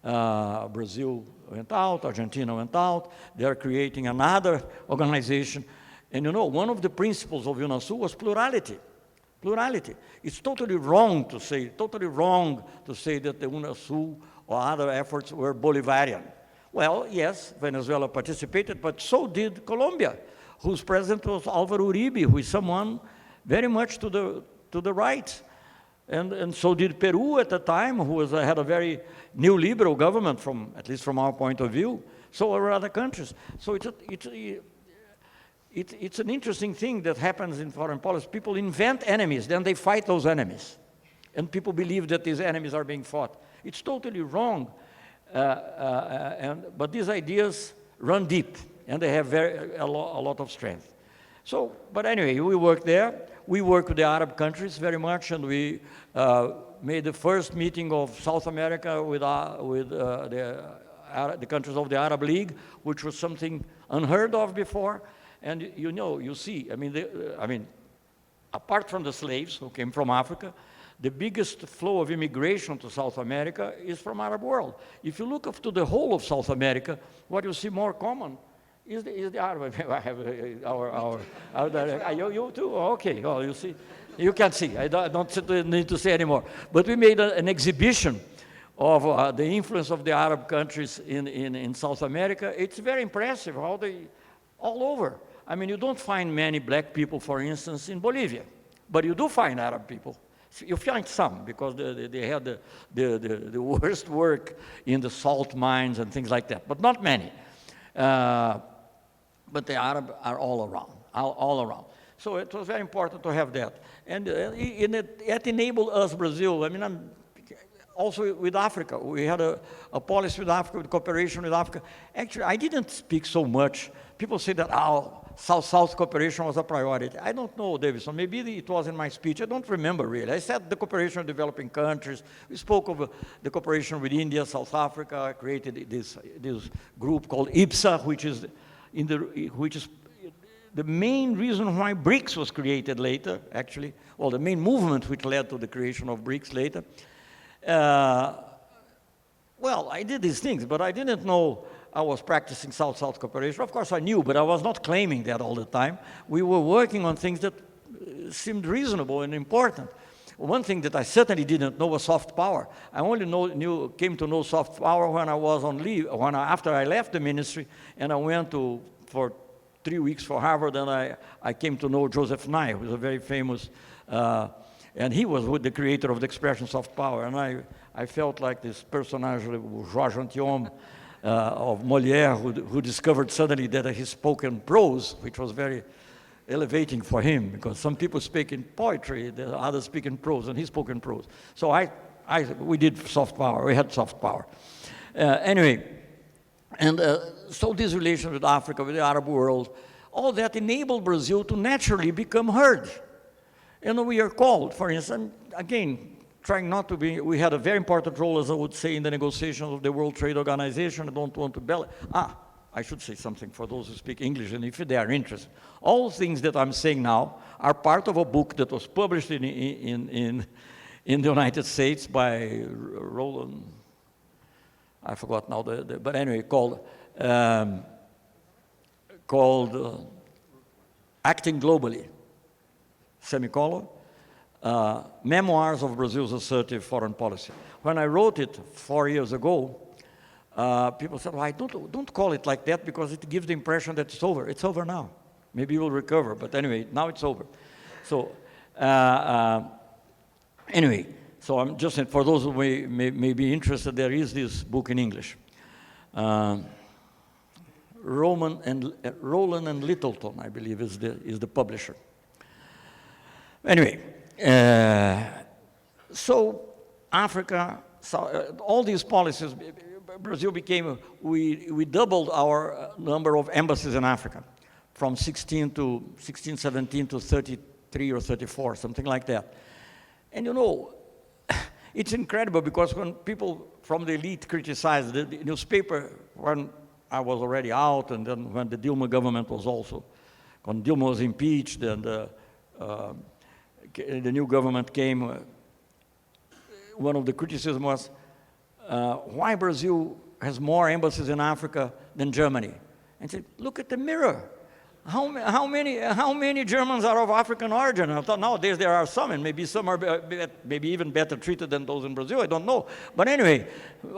Brazil went out, Argentina went out. They are creating another organization. And one of the principles of UNASUR was plurality. Plurality. It's totally wrong to say that the UNASUR or other efforts were Bolivarian. Well, yes, Venezuela participated, but so did Colombia, whose president was Álvaro Uribe, who is someone very much to the right. And so did Peru at the time, who had a very neoliberal government, at least from our point of view. So were other countries. So it's an interesting thing that happens in foreign policy. People invent enemies, then they fight those enemies. And people believe that these enemies are being fought. It's totally wrong. But these ideas run deep, and they have a lot of strength. So, but anyway, we worked there. We work with the Arab countries very much, and we made the first meeting of South America with the countries of the Arab League, which was something unheard of before. And you see, apart from the slaves who came from Africa, the biggest flow of immigration to South America is from Arab world. If you look up to the whole of South America, what you see more common is the Arab. I have you too? Okay, well, you see, you can see. I don't need to say anymore. But we made an exhibition of the influence of the Arab countries in South America. It's very impressive how they, all over. I mean, you don't find many black people, for instance, in Bolivia, but you do find Arab people. You find some, because they had the worst work in the salt mines and things like that, but not many. But the Arab are all around. So it was very important to have that. And it enabled us, Brazil, also with Africa. We had a policy with Africa, with cooperation with Africa. Actually, I didn't speak so much. People say that, South-South cooperation was a priority. I don't know, Davidson. Maybe it was in my speech. I don't remember really. I said the cooperation with developing countries. We spoke of the cooperation with India, South Africa. I created this group called IPSA, which is the main reason why BRICS was created later, actually. Well, the main movement which led to the creation of BRICS later. Well, I did these things, but I didn't know I was practicing South-South cooperation. Of course, I knew, but I was not claiming that all the time. We were working on things that seemed reasonable and important. One thing that I certainly didn't know was soft power. I only came to know soft power when I was on leave, after I left the ministry, and I went for 3 weeks for Harvard, and I came to know Joseph Nye, who was a very famous, and he was the creator of the expression soft power. And I felt like this personage, Georges Antihomme, of Molière, who discovered suddenly that he spoke in prose, which was very elevating for him, because some people speak in poetry, the others speak in prose, and he spoke in prose. So we did soft power. We had soft power. Anyway, And so this relation with Africa, with the Arab world, all that enabled Brazil to naturally become heard. And we are called, for instance, again, trying not to be, we had a very important role, as I would say, in the negotiations of the World Trade Organization. I don't want to I should say something for those who speak English, and if they are interested. All things that I'm saying now are part of a book that was published in the United States by Roland, I forgot now, but anyway, called Acting Globally, semicolon, Memoirs of Brazil's Assertive Foreign Policy. When I wrote it 4 years ago, people said, well, don't call it like that because it gives the impression that it's over. It's over now. Maybe you will recover, but anyway, now it's over. So anyway, so I'm just saying, for those who may be interested, there is this book in English. Roland and Littleton, I believe, is the publisher. Anyway, so Africa, all these policies, Brazil became, we doubled our number of embassies in Africa from 17 to 33 or 34, something like that. And you know, it's incredible because when people from the elite criticized the newspaper, when I was already out, and then when the Dilma government was also, when Dilma was impeached and the new government came, one of the criticisms was, why Brazil has more embassies in Africa than Germany? And said, look at the mirror. How many Germans are of African origin? I thought nowadays there are some, and maybe some are maybe even better treated than those in Brazil. I don't know. But anyway,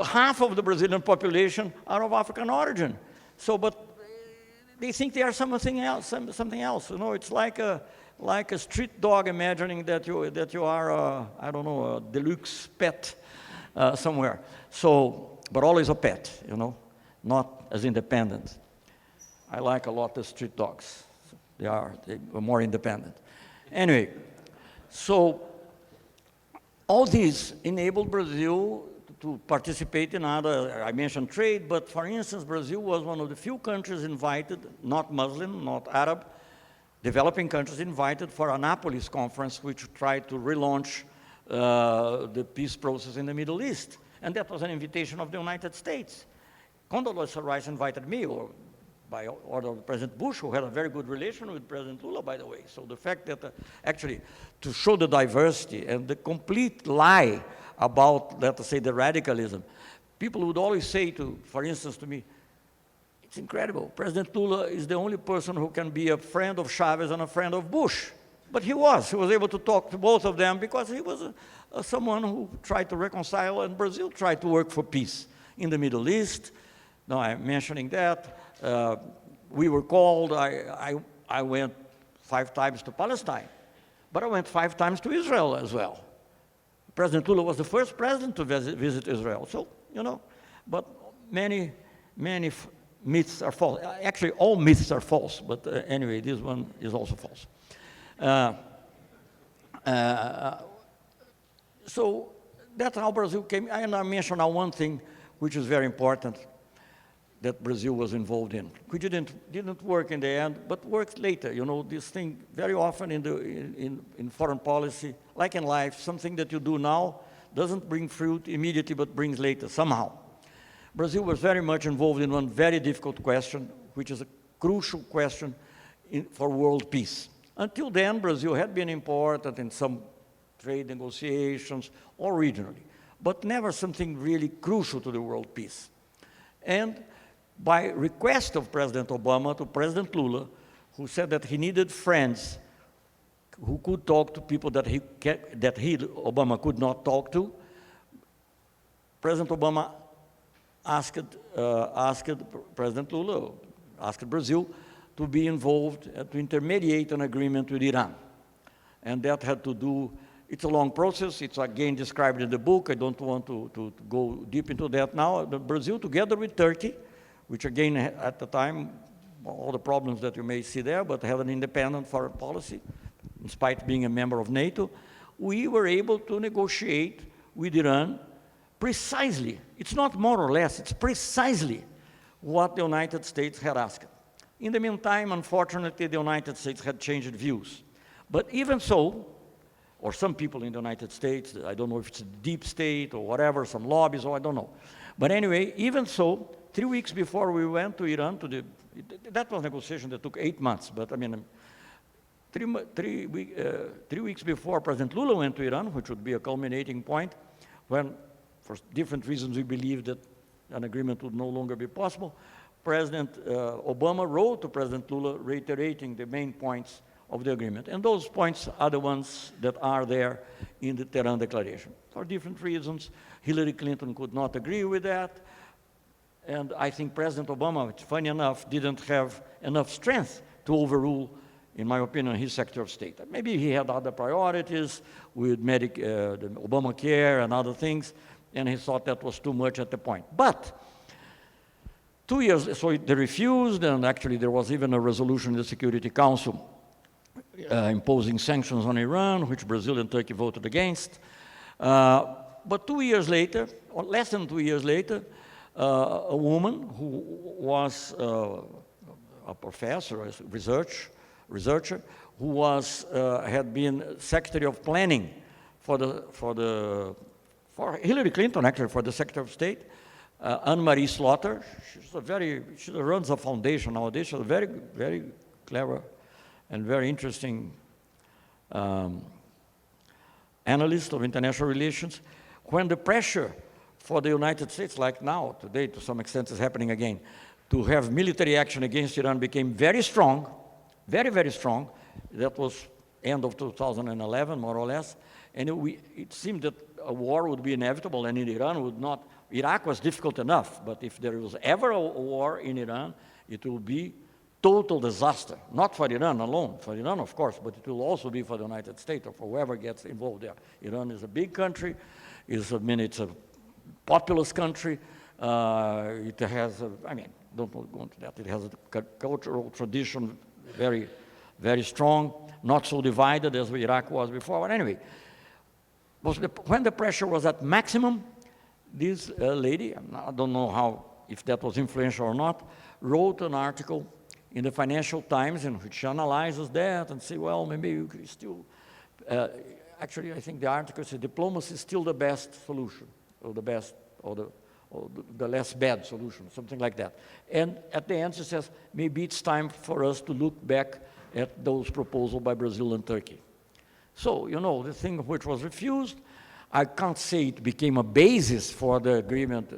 half of the Brazilian population are of African origin. So, but they think they are something else. You know, it's like a street dog imagining that you are I don't know, a deluxe pet somewhere. So, but always a pet, you know, not as independent. I like a lot the street dogs. They are more independent. Anyway, so all these enabled Brazil to participate in other, I mentioned trade, but for instance, Brazil was one of the few countries invited, not Muslim, not Arab, developing countries invited for Annapolis conference, which tried to relaunch the peace process in the Middle East. And that was an invitation of the United States. Condoleezza Rice invited me, or by order of President Bush, who had a very good relation with President Lula, by the way. So the fact that actually, to show the diversity and the complete lie about, let us say, the radicalism, people would always say for instance, to me, it's incredible. President Lula is the only person who can be a friend of Chavez and a friend of Bush. But he was able to talk to both of them because he was someone who tried to reconcile, and Brazil tried to work for peace in the Middle East. Now, I'm mentioning that. We were called, I went 5 times to Palestine, but I went 5 times to Israel as well. President Lula was the first president to visit Israel. So, you know, but many myths are false. Actually, all myths are false, but anyway, this one is also false. So that's how Brazil came. And I mentioned now one thing which is very important that Brazil was involved in. We didn't work in the end, but worked later. You know, this thing very often in foreign policy, like in life, something that you do now doesn't bring fruit immediately, but brings later somehow. Brazil was very much involved in one very difficult question, which is a crucial question for world peace. Until then, Brazil had been important in some trade negotiations or regionally, but never something really crucial to the world peace. And by request of President Obama to President Lula, who said that he needed friends who could talk to people that Obama could not talk to, President Obama asked President Lula, asked Brazil to be involved, to intermediate an agreement with Iran. And that had to do, it's a long process, it's again described in the book, I don't want to go deep into that now. Brazil, together with Turkey, which again, at the time, all the problems that you may see there, but had an independent foreign policy, in spite of being a member of NATO, we were able to negotiate with Iran precisely, it's not more or less, it's precisely what the United States had asked. In the meantime, unfortunately, the United States had changed views. But even so, or some people in the United States, I don't know if it's a deep state or whatever, some lobbies, or I don't know. But anyway, even so, 3 weeks before we went to Iran, that was a negotiation that took 8 months, but I mean, 3 weeks before President Lula went to Iran, which would be a culminating point, when, for different reasons, we believed that an agreement would no longer be possible, President Obama wrote to President Lula reiterating the main points of the agreement. And those points are the ones that are there in the Tehran Declaration. For different reasons, Hillary Clinton could not agree with that, and I think President Obama, it's funny enough, didn't have enough strength to overrule, in my opinion, his Secretary of State. Maybe he had other priorities with the Obamacare and other things, and he thought that was too much at the point. But 2 years, so they refused, and actually there was even a resolution in the Security Council imposing sanctions on Iran, which Brazil and Turkey voted against. But 2 years later, or less than 2 years later, a woman who was a professor, a researcher, who had been Secretary of Planning for Hillary Clinton, actually, for the Secretary of State, Anne-Marie Slaughter. She runs a foundation nowadays. She's a very, very clever and very interesting analyst of international relations. When the pressure for the United States, like now, today, to some extent, is happening again, to have military action against Iran became very strong, very, very strong. That was end of 2011, more or less. And it seemed that a war would be inevitable, and in Iran would not. Iraq was difficult enough, but if there was ever a war in Iran, it will be total disaster. Not for Iran alone, for Iran, of course, but it will also be for the United States or for whoever gets involved there. Iran is a big country. It's a populous country. It has, don't go into that. It has a cultural tradition very, very strong, not so divided as Iraq was before. But anyway, when the pressure was at maximum, this lady, I don't know if that was influential or not, wrote an article in the Financial Times in which she analyzes that and say, well, maybe you could still, actually I think the article said diplomacy is still the best solution, or the best, or the less bad solution, something like that. And at the end she says, maybe it's time for us to look back at those proposals by Brazil and Turkey. So, the thing which was refused, I can't say it became a basis for the agreement,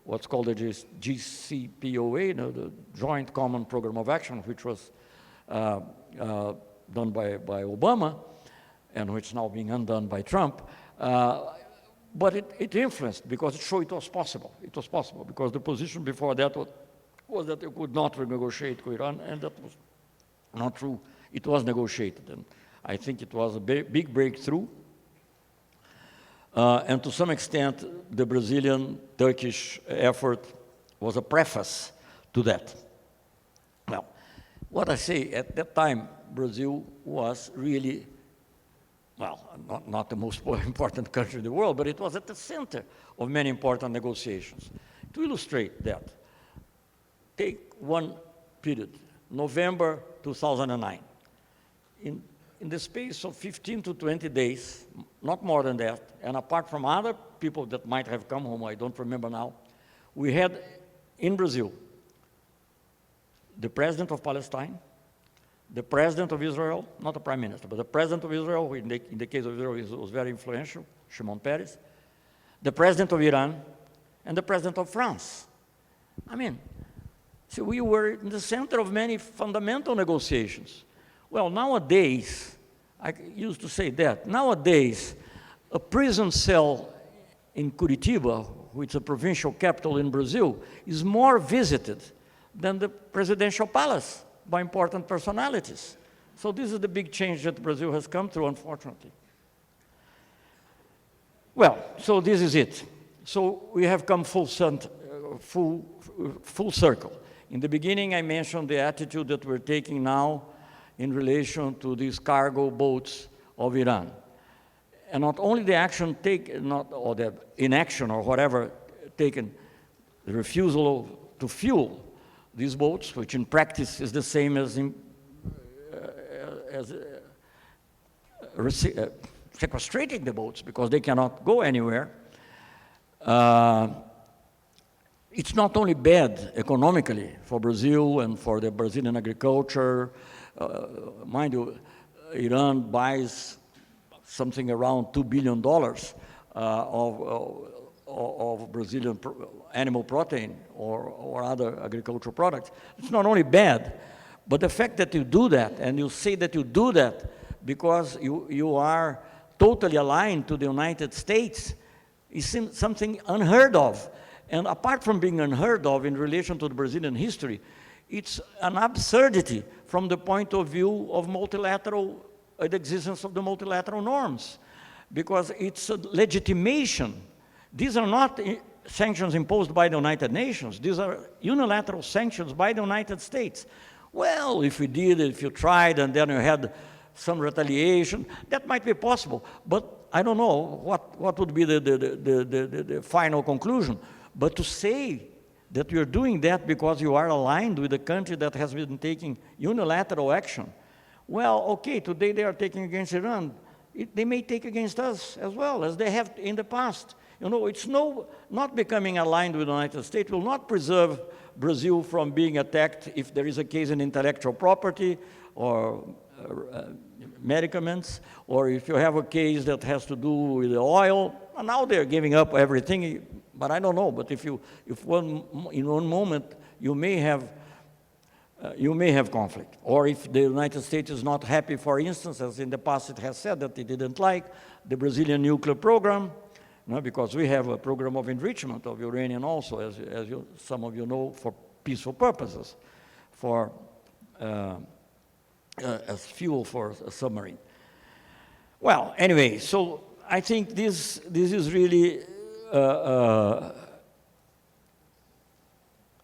what's called the GCPOA, the Joint Common Program of Action, which was done by Obama, and which is now being undone by Trump. But it influenced, because it showed it was possible. It was possible, because the position before that was that they could not renegotiate with Iran, and that was not true. It was negotiated, and I think it was a big breakthrough. And to some extent, the Brazilian-Turkish effort was a preface to that. Well, what I say, at that time, Brazil was really, well, not the most important country in the world, but it was at the center of many important negotiations. To illustrate that, take one period, November 2009. In the space of 15 to 20 days, not more than that, and apart from other people that might have come home, I don't remember now, we had in Brazil the president of Palestine, the president of Israel, not the prime minister, but the president of Israel, who in the case of Israel was very influential, Shimon Peres, the president of Iran, and the president of France. So we were in the center of many fundamental negotiations. Well, nowadays, I used to say that, nowadays, a prison cell in Curitiba, which is a provincial capital in Brazil, is more visited than the presidential palace by important personalities. So this is the big change that Brazil has come through, unfortunately. Well, so this is it. So we have come full circle. In the beginning, I mentioned the attitude that we're taking now in relation to these cargo boats of Iran. And not only the action taken, or the inaction or whatever taken, the refusal to fuel these boats, which in practice is the same as sequestrating the boats because they cannot go anywhere. It's not only bad economically for Brazil and for the Brazilian agriculture. Mind you, Iran buys something around $2 billion of Brazilian animal protein or other agricultural products. It's not only bad, but the fact that you do that, and you say that you do that because you are totally aligned to the United States, is something unheard of. And apart from being unheard of in relation to the Brazilian history, it's an absurdity from the point of view of multilateral, the existence of the multilateral norms, because it's a legitimation. These are not sanctions imposed by the United Nations. These are unilateral sanctions by the United States. Well, if we did it, if you tried, and then you had some retaliation, that might be possible. But I don't know what would be the final conclusion. But to say that you're doing that because you are aligned with a country that has been taking unilateral action, well, okay, today they are taking against Iran. They may take against us as well, as they have in the past. You know, it's not becoming aligned with the United States will not preserve Brazil from being attacked if there is a case in intellectual property or medicaments, or if you have a case that has to do with the oil. And now they're giving up everything, but I don't know. But if in one moment you may have conflict, or if the United States is not happy, for instance, as in the past it has said that it didn't like the Brazilian nuclear program, because we have a program of enrichment of uranium also, as some of you know, for peaceful purposes, as fuel for a submarine. Well, anyway, so I think this is really the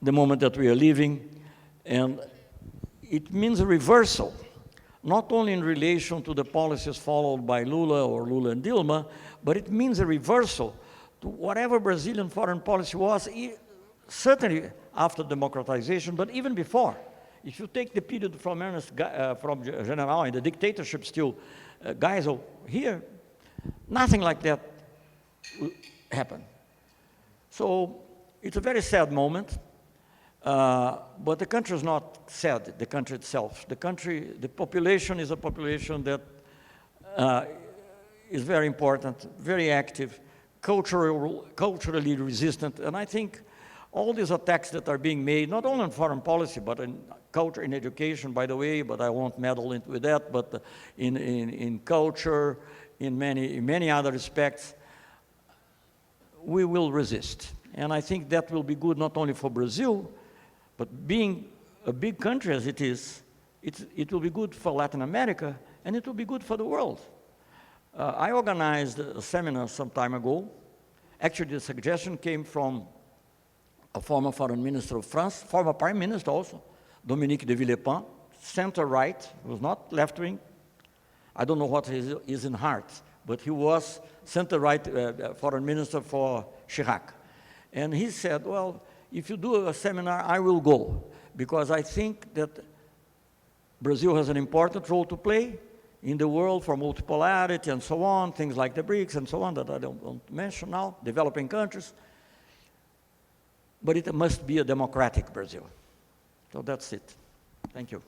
moment that we are living, and it means a reversal, not only in relation to the policies followed by Lula or Lula and Dilma, but it means a reversal to whatever Brazilian foreign policy was, certainly after democratization, but even before. If you take the period from General in the dictatorship still, Geisel, here, nothing like that happened. So it's a very sad moment, but the country is not sad, the country itself. The population is a population that is very important, very active, culturally resistant, and I think all these attacks that are being made, not only in foreign policy, but in culture, in education, by the way, but I won't meddle with that, but in culture, in many other respects, we will resist. And I think that will be good not only for Brazil, but being a big country as it is, it will be good for Latin America, and it will be good for the world. I organized a seminar some time ago. Actually, the suggestion came from a former foreign minister of France, former prime minister also, Dominique de Villepin, center-right, was not left-wing. I don't know what is in heart, but he was center-right foreign minister for Chirac. And he said, well, if you do a seminar, I will go, because I think that Brazil has an important role to play in the world for multipolarity and so on, things like the BRICS and so on that I don't want to mention now, developing countries. But it must be a democratic Brazil. So that's it. Thank you.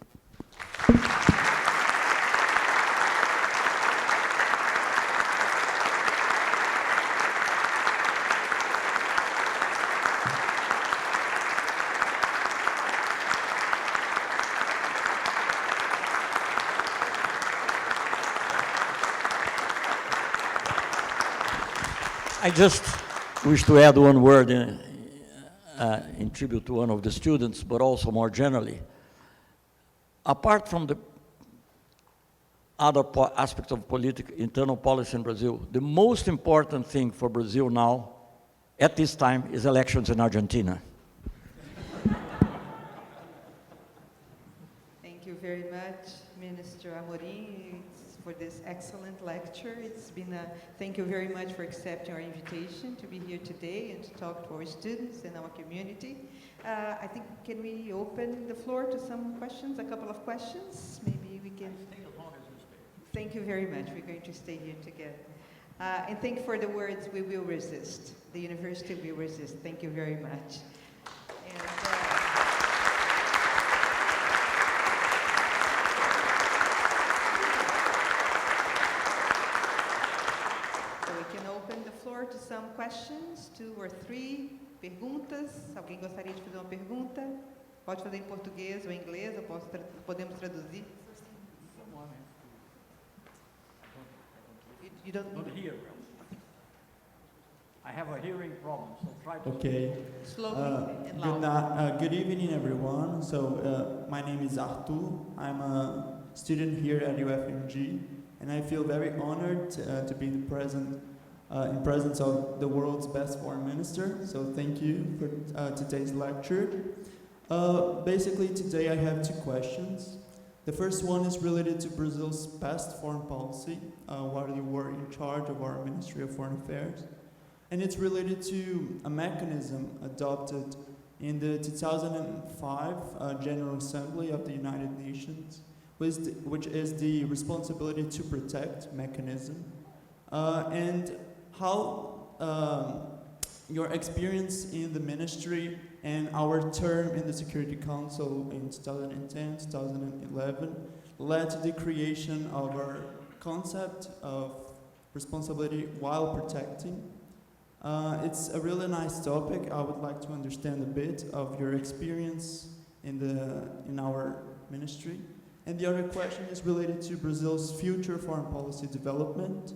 I just wish to add one word in tribute to one of the students, but also more generally. Apart from the other aspects of internal policy in Brazil, the most important thing for Brazil now, at this time, is elections in Argentina. Thank you very much, Minister Amorim, for this excellent lecture. Thank you very much for accepting our invitation to be here today and to talk to our students and our community. I think, can we open the floor to some questions, a couple of questions? Maybe we can. Thank you very much. We're going to stay here together. And thank you for the words, we will resist. The university will resist. Thank you very much. And, so we can open the floor to some questions, 2 or 3 perguntas. Alguém gostaria de fazer uma pergunta? Pode fazer em português ou em inglês, ou podemos traduzir. You don't hear. I have a hearing problem, so try to... Okay. Slowly and loud. Good evening, everyone. So, my name is Arthur. I'm a student here at UFMG, and I feel very honored to be in presence of the world's best foreign minister. So, thank you for today's lecture. Basically, today I have 2 questions. The first one is related to Brazil's past foreign policy, while you were in charge of our Ministry of Foreign Affairs. And it's related to a mechanism adopted in the 2005 General Assembly of the United Nations, which is the responsibility to protect mechanism, and how your experience in the ministry and our term in the Security Council in 2010, 2011 led to the creation of our concept of responsibility while protecting. It's a really nice topic. I would like to understand a bit of your experience in our ministry. And the other question is related to Brazil's future foreign policy development.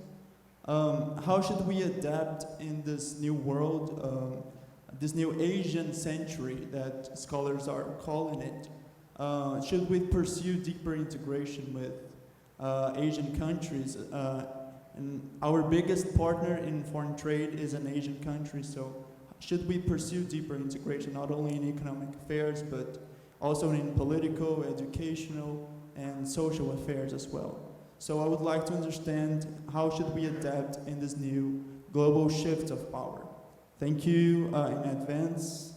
How should we adapt in this new world, this new Asian century that scholars are calling it? Should we pursue deeper integration with Asian countries? And our biggest partner in foreign trade is an Asian country, so should we pursue deeper integration, not only in economic affairs, but also in political, educational, and social affairs as well? So I would like to understand how should we adapt in this new global shift of power. Thank you in advance.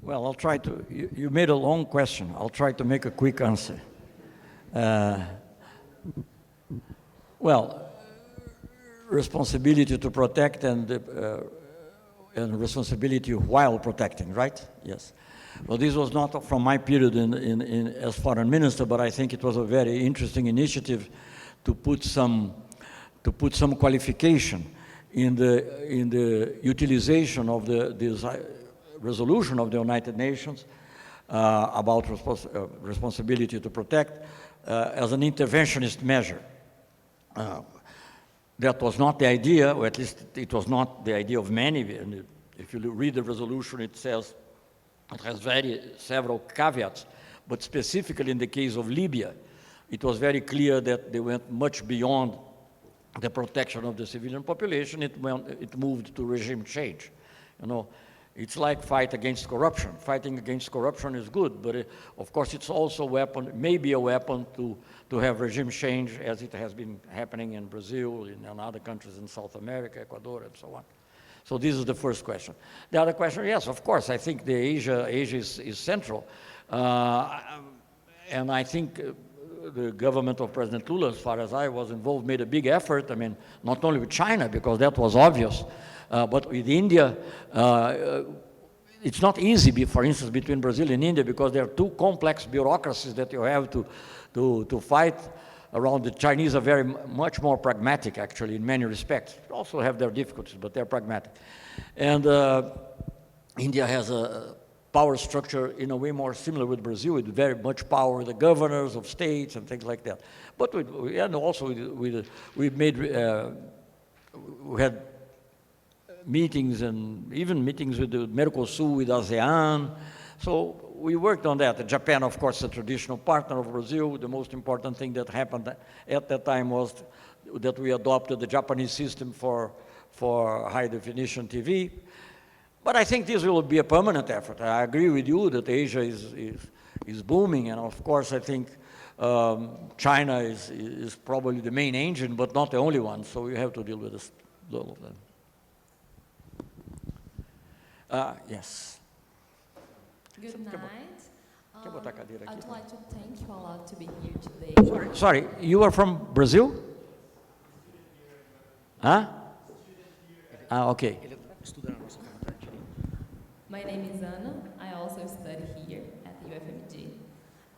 Well, I'll try to, you made a long question. I'll try to make a quick answer. Well, responsibility to protect and responsibility while protecting, right? Yes. Well, this was not from my period as foreign minister, but I think it was a very interesting initiative to put some qualification in the utilization of this resolution of the United Nations about responsibility to protect as an interventionist measure. That was not the idea, or at least it was not the idea of many. And if you read the resolution, it says it has several caveats, but specifically in the case of Libya, it was very clear that they went much beyond the protection of the civilian population. It moved to regime change. You know, it's like fight against corruption. Fighting against corruption is good, but of course it's also maybe a weapon to have regime change, as it has been happening in Brazil, in other countries in South America, Ecuador, and so on. So this is the first question. The other question, yes, of course, I think Asia is central. And I think the government of President Lula, as far as I was involved, made a big effort. I mean, not only with China, because that was obvious, but with India, it's not easy, for instance, between Brazil and India, because there are two complex bureaucracies that you have to fight around. The Chinese are much more pragmatic, actually, in many respects. They also have their difficulties, but they're pragmatic. And India has a power structure in a way more similar with Brazil, with very much power with the governors of states and things like that. But we had meetings, and even meetings with the Mercosur, with ASEAN. So we worked on that. Japan, of course, a traditional partner of Brazil. The most important thing that happened at that time was that we adopted the Japanese system for high-definition TV. But I think this will be a permanent effort. I agree with you that Asia is booming, and of course I think China is probably the main engine, but not the only one, so we have to deal with this, all of them. Yes. Good night. Quer botar a cadeira aqui? I'd like to thank you a lot to be here today. Sorry, you are from Brazil? Huh? Okay. My name is Anna. I also study here at UFMG.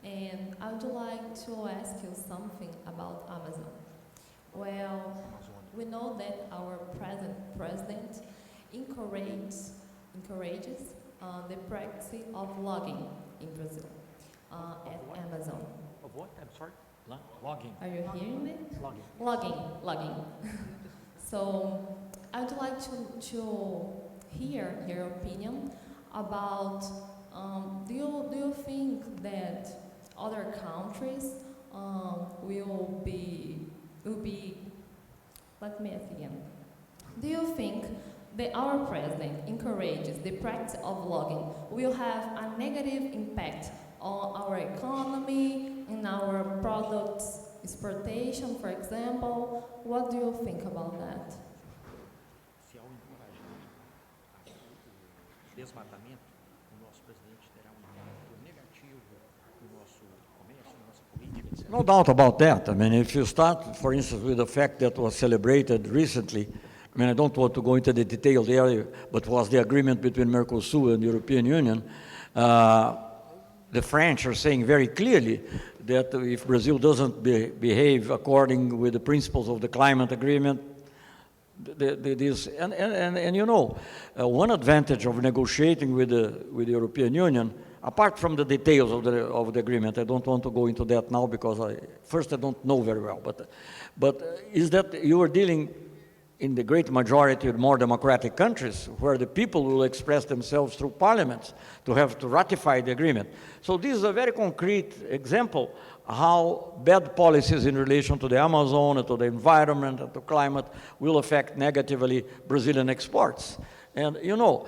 And I would like to ask you something about Amazon. Well, we know that our present president encourages the practice of logging in Brazil at Amazon. Of what? I'm sorry? Logging. Are you hearing me? Logging. Logging. So I'd like to hear your opinion about do you think that other countries will be let me ask again. Do you think that our president encourages the practice of logging will have a negative impact on our economy, in our products exportation, for example? What do you think about that? Se ao encorajar o desmatamento, o nosso presidente terá impacto negativo no nosso comércio, na nossa política, etc. No doubt about that. I mean, if you start, for instance, with the fact that was celebrated recently, I mean, I don't want to go into the detailed area, but was the agreement between Mercosur and the European Union. The French are saying very clearly that if Brazil doesn't behave according with the principles of the climate agreement, and you know, one advantage of negotiating with the European Union, apart from the details of the agreement, I don't want to go into that now because I don't know very well, but is that you are dealing in the great majority of more democratic countries where the people will express themselves through parliaments to have to ratify the agreement. So this is a very concrete example how bad policies in relation to the Amazon and to the environment and to climate will affect negatively Brazilian exports. And you know,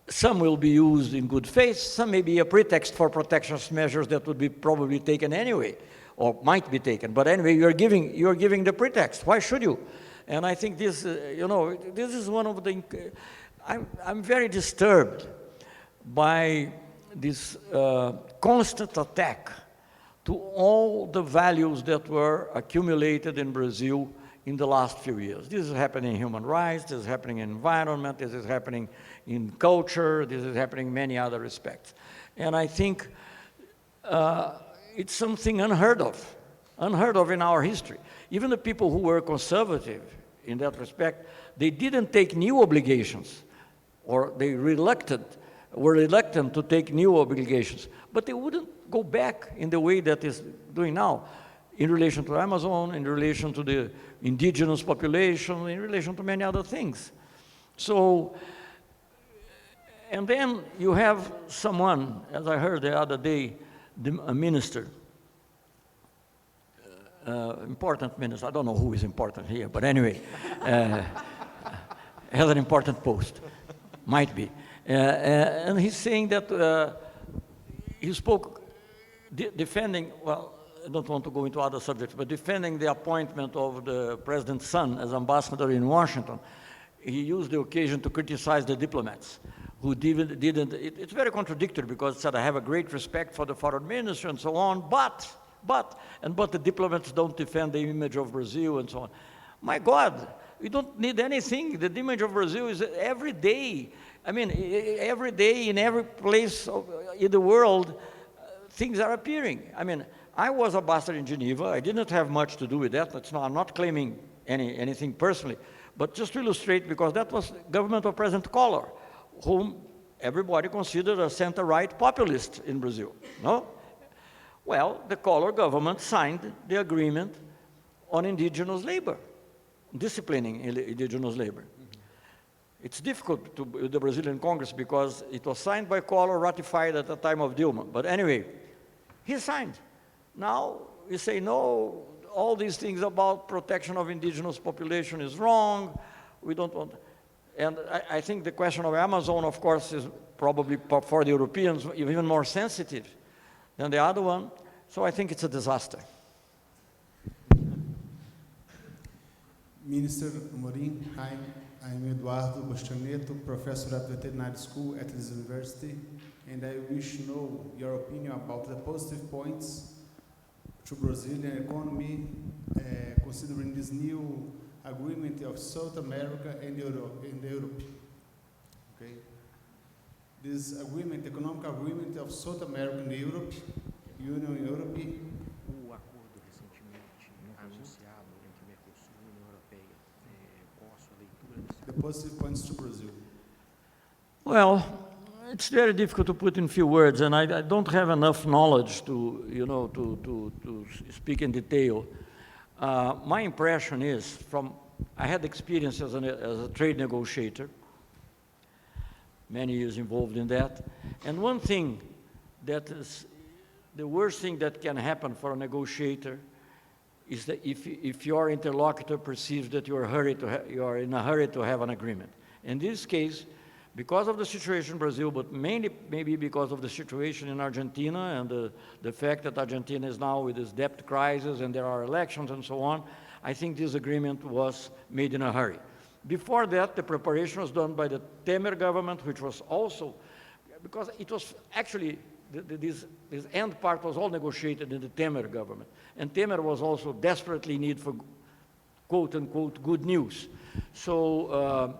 some will be used in good faith, some may be a pretext for protectionist measures that would be probably taken anyway, or might be taken. But anyway, you're giving the pretext. Why should you? And I think this, you know, this is one of the, I'm very disturbed by this constant attack to all the values that were accumulated in Brazil in the last few years. This is happening in human rights, this is happening in environment, this is happening in culture, this is happening in many other respects. And I think it's something unheard of in our history. Even the people who were conservative in that respect, they didn't take new obligations, or they were reluctant to take new obligations, but they wouldn't go back in the way that is doing now, in relation to Amazon, in relation to the indigenous population, in relation to many other things. So, and then you have someone, as I heard the other day, a minister, important minister, I don't know who is important here, but anyway, has an important post, might be. And he's saying that he spoke defending, well, I don't want to go into other subjects, but defending the appointment of the president's son as ambassador in Washington. He used the occasion to criticize the diplomats who didn't, it's very contradictory because it said, I have a great respect for the foreign minister and so on, but the diplomats don't defend the image of Brazil and so on. My God, we don't need anything. The image of Brazil is every day. I mean, every day in every place in the world, things are appearing. I mean, I was ambassador in Geneva. I didn't have much to do with that. I'm not claiming anything personally, but just to illustrate, because that was government of President Collor, whom everybody considered a center-right populist in Brazil, no? Well, the Collor government signed the agreement on indigenous labor, disciplining indigenous labor. It's difficult to with the Brazilian Congress because it was signed by Collor, ratified at the time of Dilma. But anyway, he signed. Now we say, no, all these things about protection of indigenous population is wrong. We don't want, and I think the question of Amazon, of course, is probably for the Europeans even more sensitive than the other one. So I think it's a disaster. Minister Amorim, hi, I'm Eduardo Bastianetto, professor at veterinary school at this university, and I wish to know your opinion about the positive points to Brazilian economy, considering this new agreement of South America and Europe. Okay, this agreement, economic agreement of South America and Europe, Union Europe. O acordo recentemente anunciado entre Mercosul e União Europeia, qual a sua leitura desse The positive points to Brazil. Well, it's very difficult to put in few words, and I don't have enough knowledge to, you know, to speak in detail. My impression is I had experience as a trade negotiator, many years involved in that, and one thing that is the worst thing that can happen for a negotiator is that if your interlocutor perceives that you are in a hurry to have an agreement. In this case, because of the situation in Brazil, but mainly maybe because of the situation in Argentina and the fact that Argentina is now with this debt crisis and there are elections and so on, I think this agreement was made in a hurry. Before that, the preparation was done by the Temer government, which was also, because it was actually, this end part was all negotiated in the Temer government. And Temer was also desperately in need for quote unquote good news. So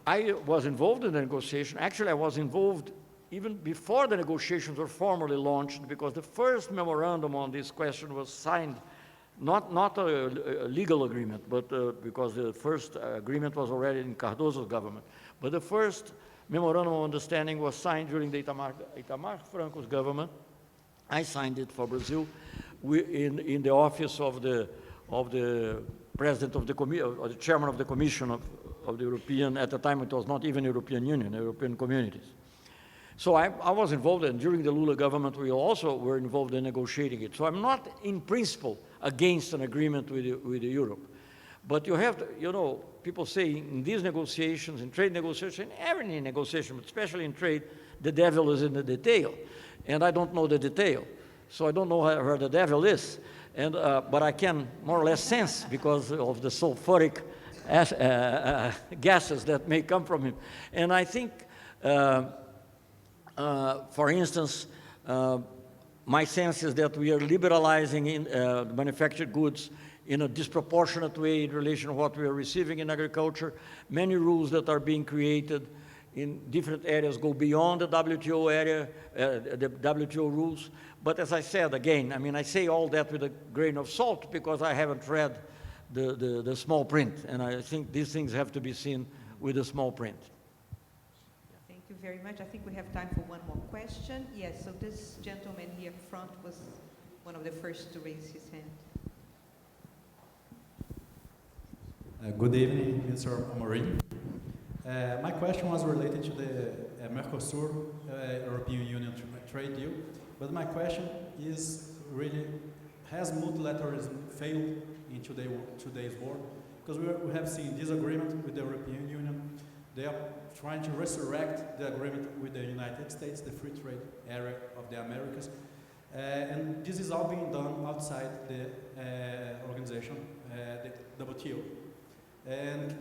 I was involved in the negotiation. Actually, I was involved even before the negotiations were formally launched, because the first memorandum on this question was signed, not a legal agreement, but because the first agreement was already in Cardoso's government. But the first memorandum of understanding was signed during the Itamar Franco's government. I signed it for Brazil in the office of the president of the or the chairman of the Commission of the European, at the time it was not even European Union, European Communities. So I was involved, and during the Lula government we also were involved in negotiating it. So I'm not in principle against an agreement with Europe. But you have to, you know, people say in these negotiations, in trade negotiation, every negotiation, but especially in trade, the devil is in the detail. And I don't know the detail. So I don't know where the devil is. And, but I can more or less sense, because of the sulfuric gases that may come from him. And I think, for instance, my sense is that we are liberalizing in manufactured goods in a disproportionate way in relation to what we are receiving in agriculture. Many rules that are being created in different areas go beyond the WTO area, the WTO rules. But as I said, again, I mean, I say all that with a grain of salt because I haven't read the small print, and I think these things have to be seen with the small print. Thank you very much. I think we have time for one more question. Yes, so this gentleman here in front was one of the first to raise his hand. Good evening, Mr. Amorim. My question was related to the Mercosur European Union trade deal, but my question is really, has multilateralism failed in today's world? Because we have seen this agreement with the European Union. They are trying to resurrect the agreement with the United States, the free trade area of the Americas. And this is all being done outside the organization, the WTO. And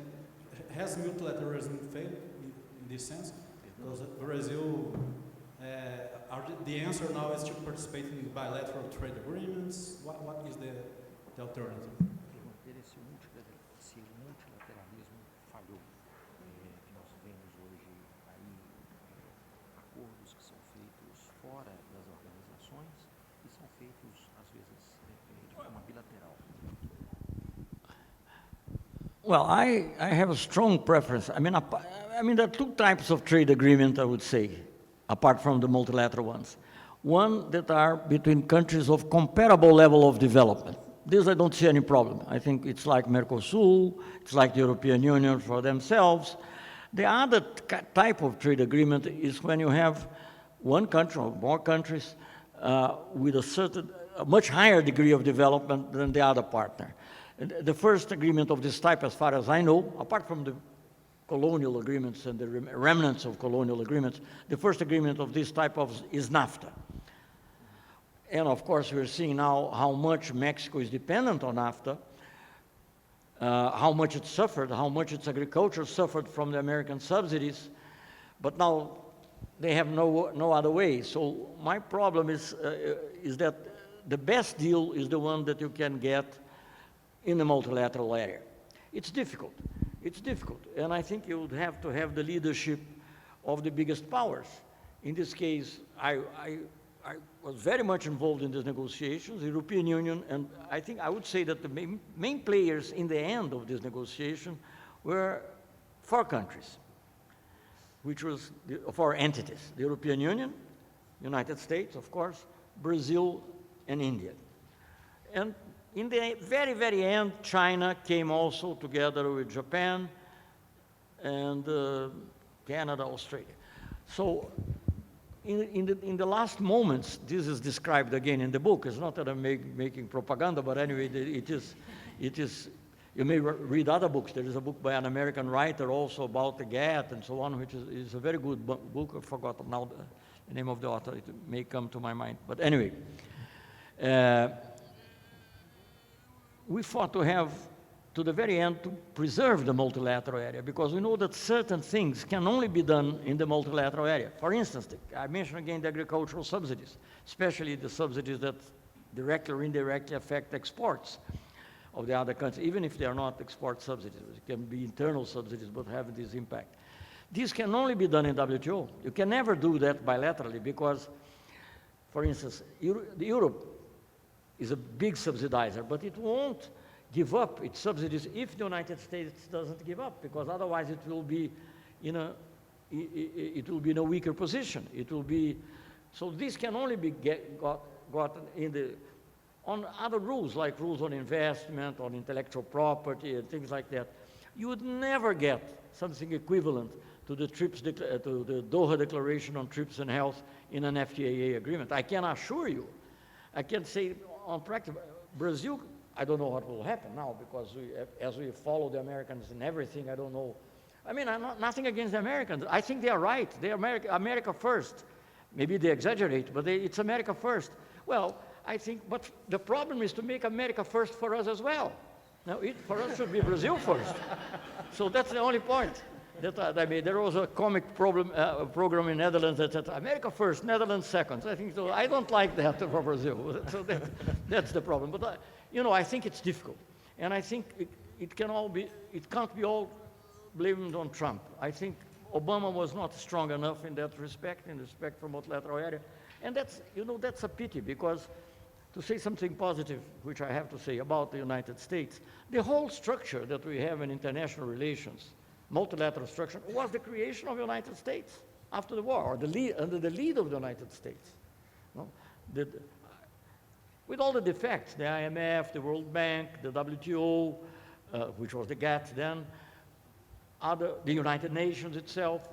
has multilateralism failed in this sense? Because Brazil, the answer now is to participate in bilateral trade agreements. What is the alternative? Se o multilateralismo falhou, nós vemos hoje aí acordos que são feitos fora das organizações e são feitos, às vezes, de forma bilateral. Well, I have a strong preference. I mean, there are two types of trade agreement, I would say, apart from the multilateral ones. One that are between countries of comparable level of development. this I don't see any problem. I think it's like Mercosur, it's like the European Union for themselves. The other type of trade agreement is when you have one country or more countries with a much higher degree of development than the other partner. And the first agreement of this type, as far as I know, apart from the colonial agreements and the remnants of colonial agreements, the first agreement of this type is NAFTA. And of course, we're seeing now how much Mexico is dependent on NAFTA, how much it suffered, how much its agriculture suffered from the American subsidies, but now they have no other way. So my problem is that the best deal is the one that you can get in the multilateral area. It's difficult. It's difficult. And I think you would have to have the leadership of the biggest powers. In this case, I was very much involved in these negotiations, the European Union, and I think I would say that the main players in the end of this negotiation were 4 countries, which was 4 entities: the European Union, United States, of course, Brazil, and India. And in the very, very end, China came also together with Japan and Canada, Australia. So in the last moments, this is described again in the book. It's not that I'm making propaganda, but anyway, it is, you may read other books. There is a book by an American writer also about the GATT and so on, which is a very good book. I forgot now the name of the author. It may come to my mind. But anyway, we fought to have, to the very end, to preserve the multilateral area, because we know that certain things can only be done in the multilateral area. For instance, I mentioned again the agricultural subsidies, especially the subsidies that directly or indirectly affect exports of the other countries, even if they are not export subsidies. It can be internal subsidies, but have this impact. This can only be done in WTO. You can never do that bilaterally because, for instance, Europe is a big subsidizer, but it won't give up its subsidies if the United States doesn't give up, because otherwise it will be in a weaker position. It will be, so this can only be gotten on other rules, like rules on investment, on intellectual property, and things like that. You would never get something equivalent to the Doha Declaration on Trips and Health in an FTAA agreement. I can assure you. I can say on practice, Brazil, I don't know what will happen now, because as we follow the Americans in everything, I don't know. I mean, nothing against the Americans. I think they are right. They are America first. Maybe they exaggerate, but it's America first. Well, I think, but the problem is to make America first for us as well. Now, for us should be Brazil first. So that's the only point that I made. There was a comic program in Netherlands that said, America first, Netherlands second. I think so. I don't like that for Brazil. So that's the problem. But, I think it's difficult. And I think it can't be all blamed on Trump. I think Obama was not strong enough in that respect, in respect for multilateral area. And that's a pity, because to say something positive, which I have to say about the United States, the whole structure that we have in international relations, multilateral structure, was the creation of the United States after the war, or under the lead of the United States. With all the defects, the IMF, the World Bank, the WTO, which was the GATT then, the United Nations itself.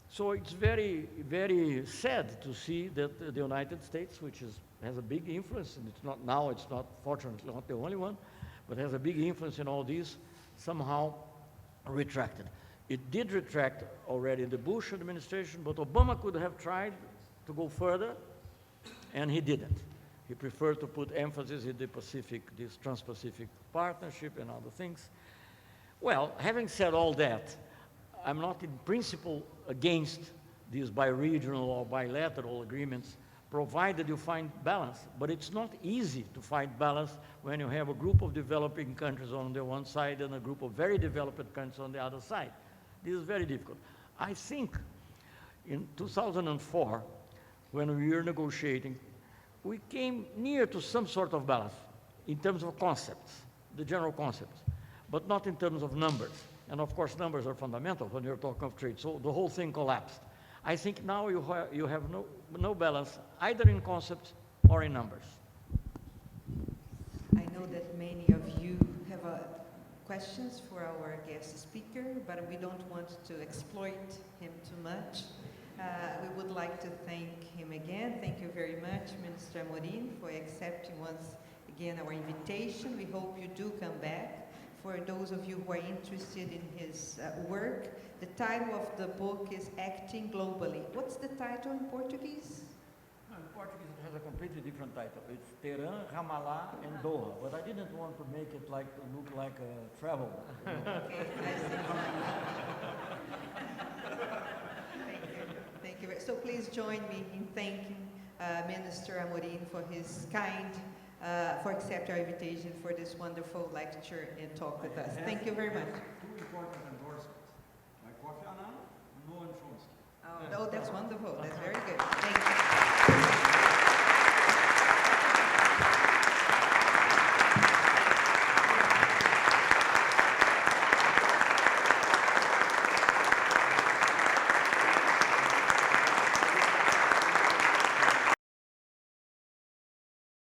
So it's very, very sad to see that the United States, which has a big influence, and it's not fortunately not the only one, but has a big influence in all these, somehow retracted. It did retract already in the Bush administration, but Obama could have tried to go further, and he didn't. He preferred to put emphasis in this Trans-Pacific Partnership and other things. Well, having said all that, I'm not in principle against these bi-regional or bilateral agreements, provided you find balance. But it's not easy to find balance when you have a group of developing countries on the one side and a group of very developed countries on the other side. This is very difficult. I think in 2004, when we were negotiating, we came near to some sort of balance in terms of concepts, the general concepts, but not in terms of numbers. And of course, numbers are fundamental when you're talking of trade. So the whole thing collapsed. I think now you have no balance, either in concepts or in numbers. I know that many of you have questions for our guest speaker, but we don't want to exploit him too much. We would like to thank him again. Thank you very much, Minister Amorim, for accepting once again our invitation. We hope you do come back. For those of you who are interested in his work, the title of the book is Acting Globally. What's the title in Portuguese? No, in Portuguese it has a completely different title. It's Tehran, Ramallah, and Doha. But I didn't want to make it like look like a travel. Okay, I see. Thank you. So please join me in thanking Minister Amorim for his for accepting our invitation for this wonderful lecture and talk with us. Thank you very much. Two important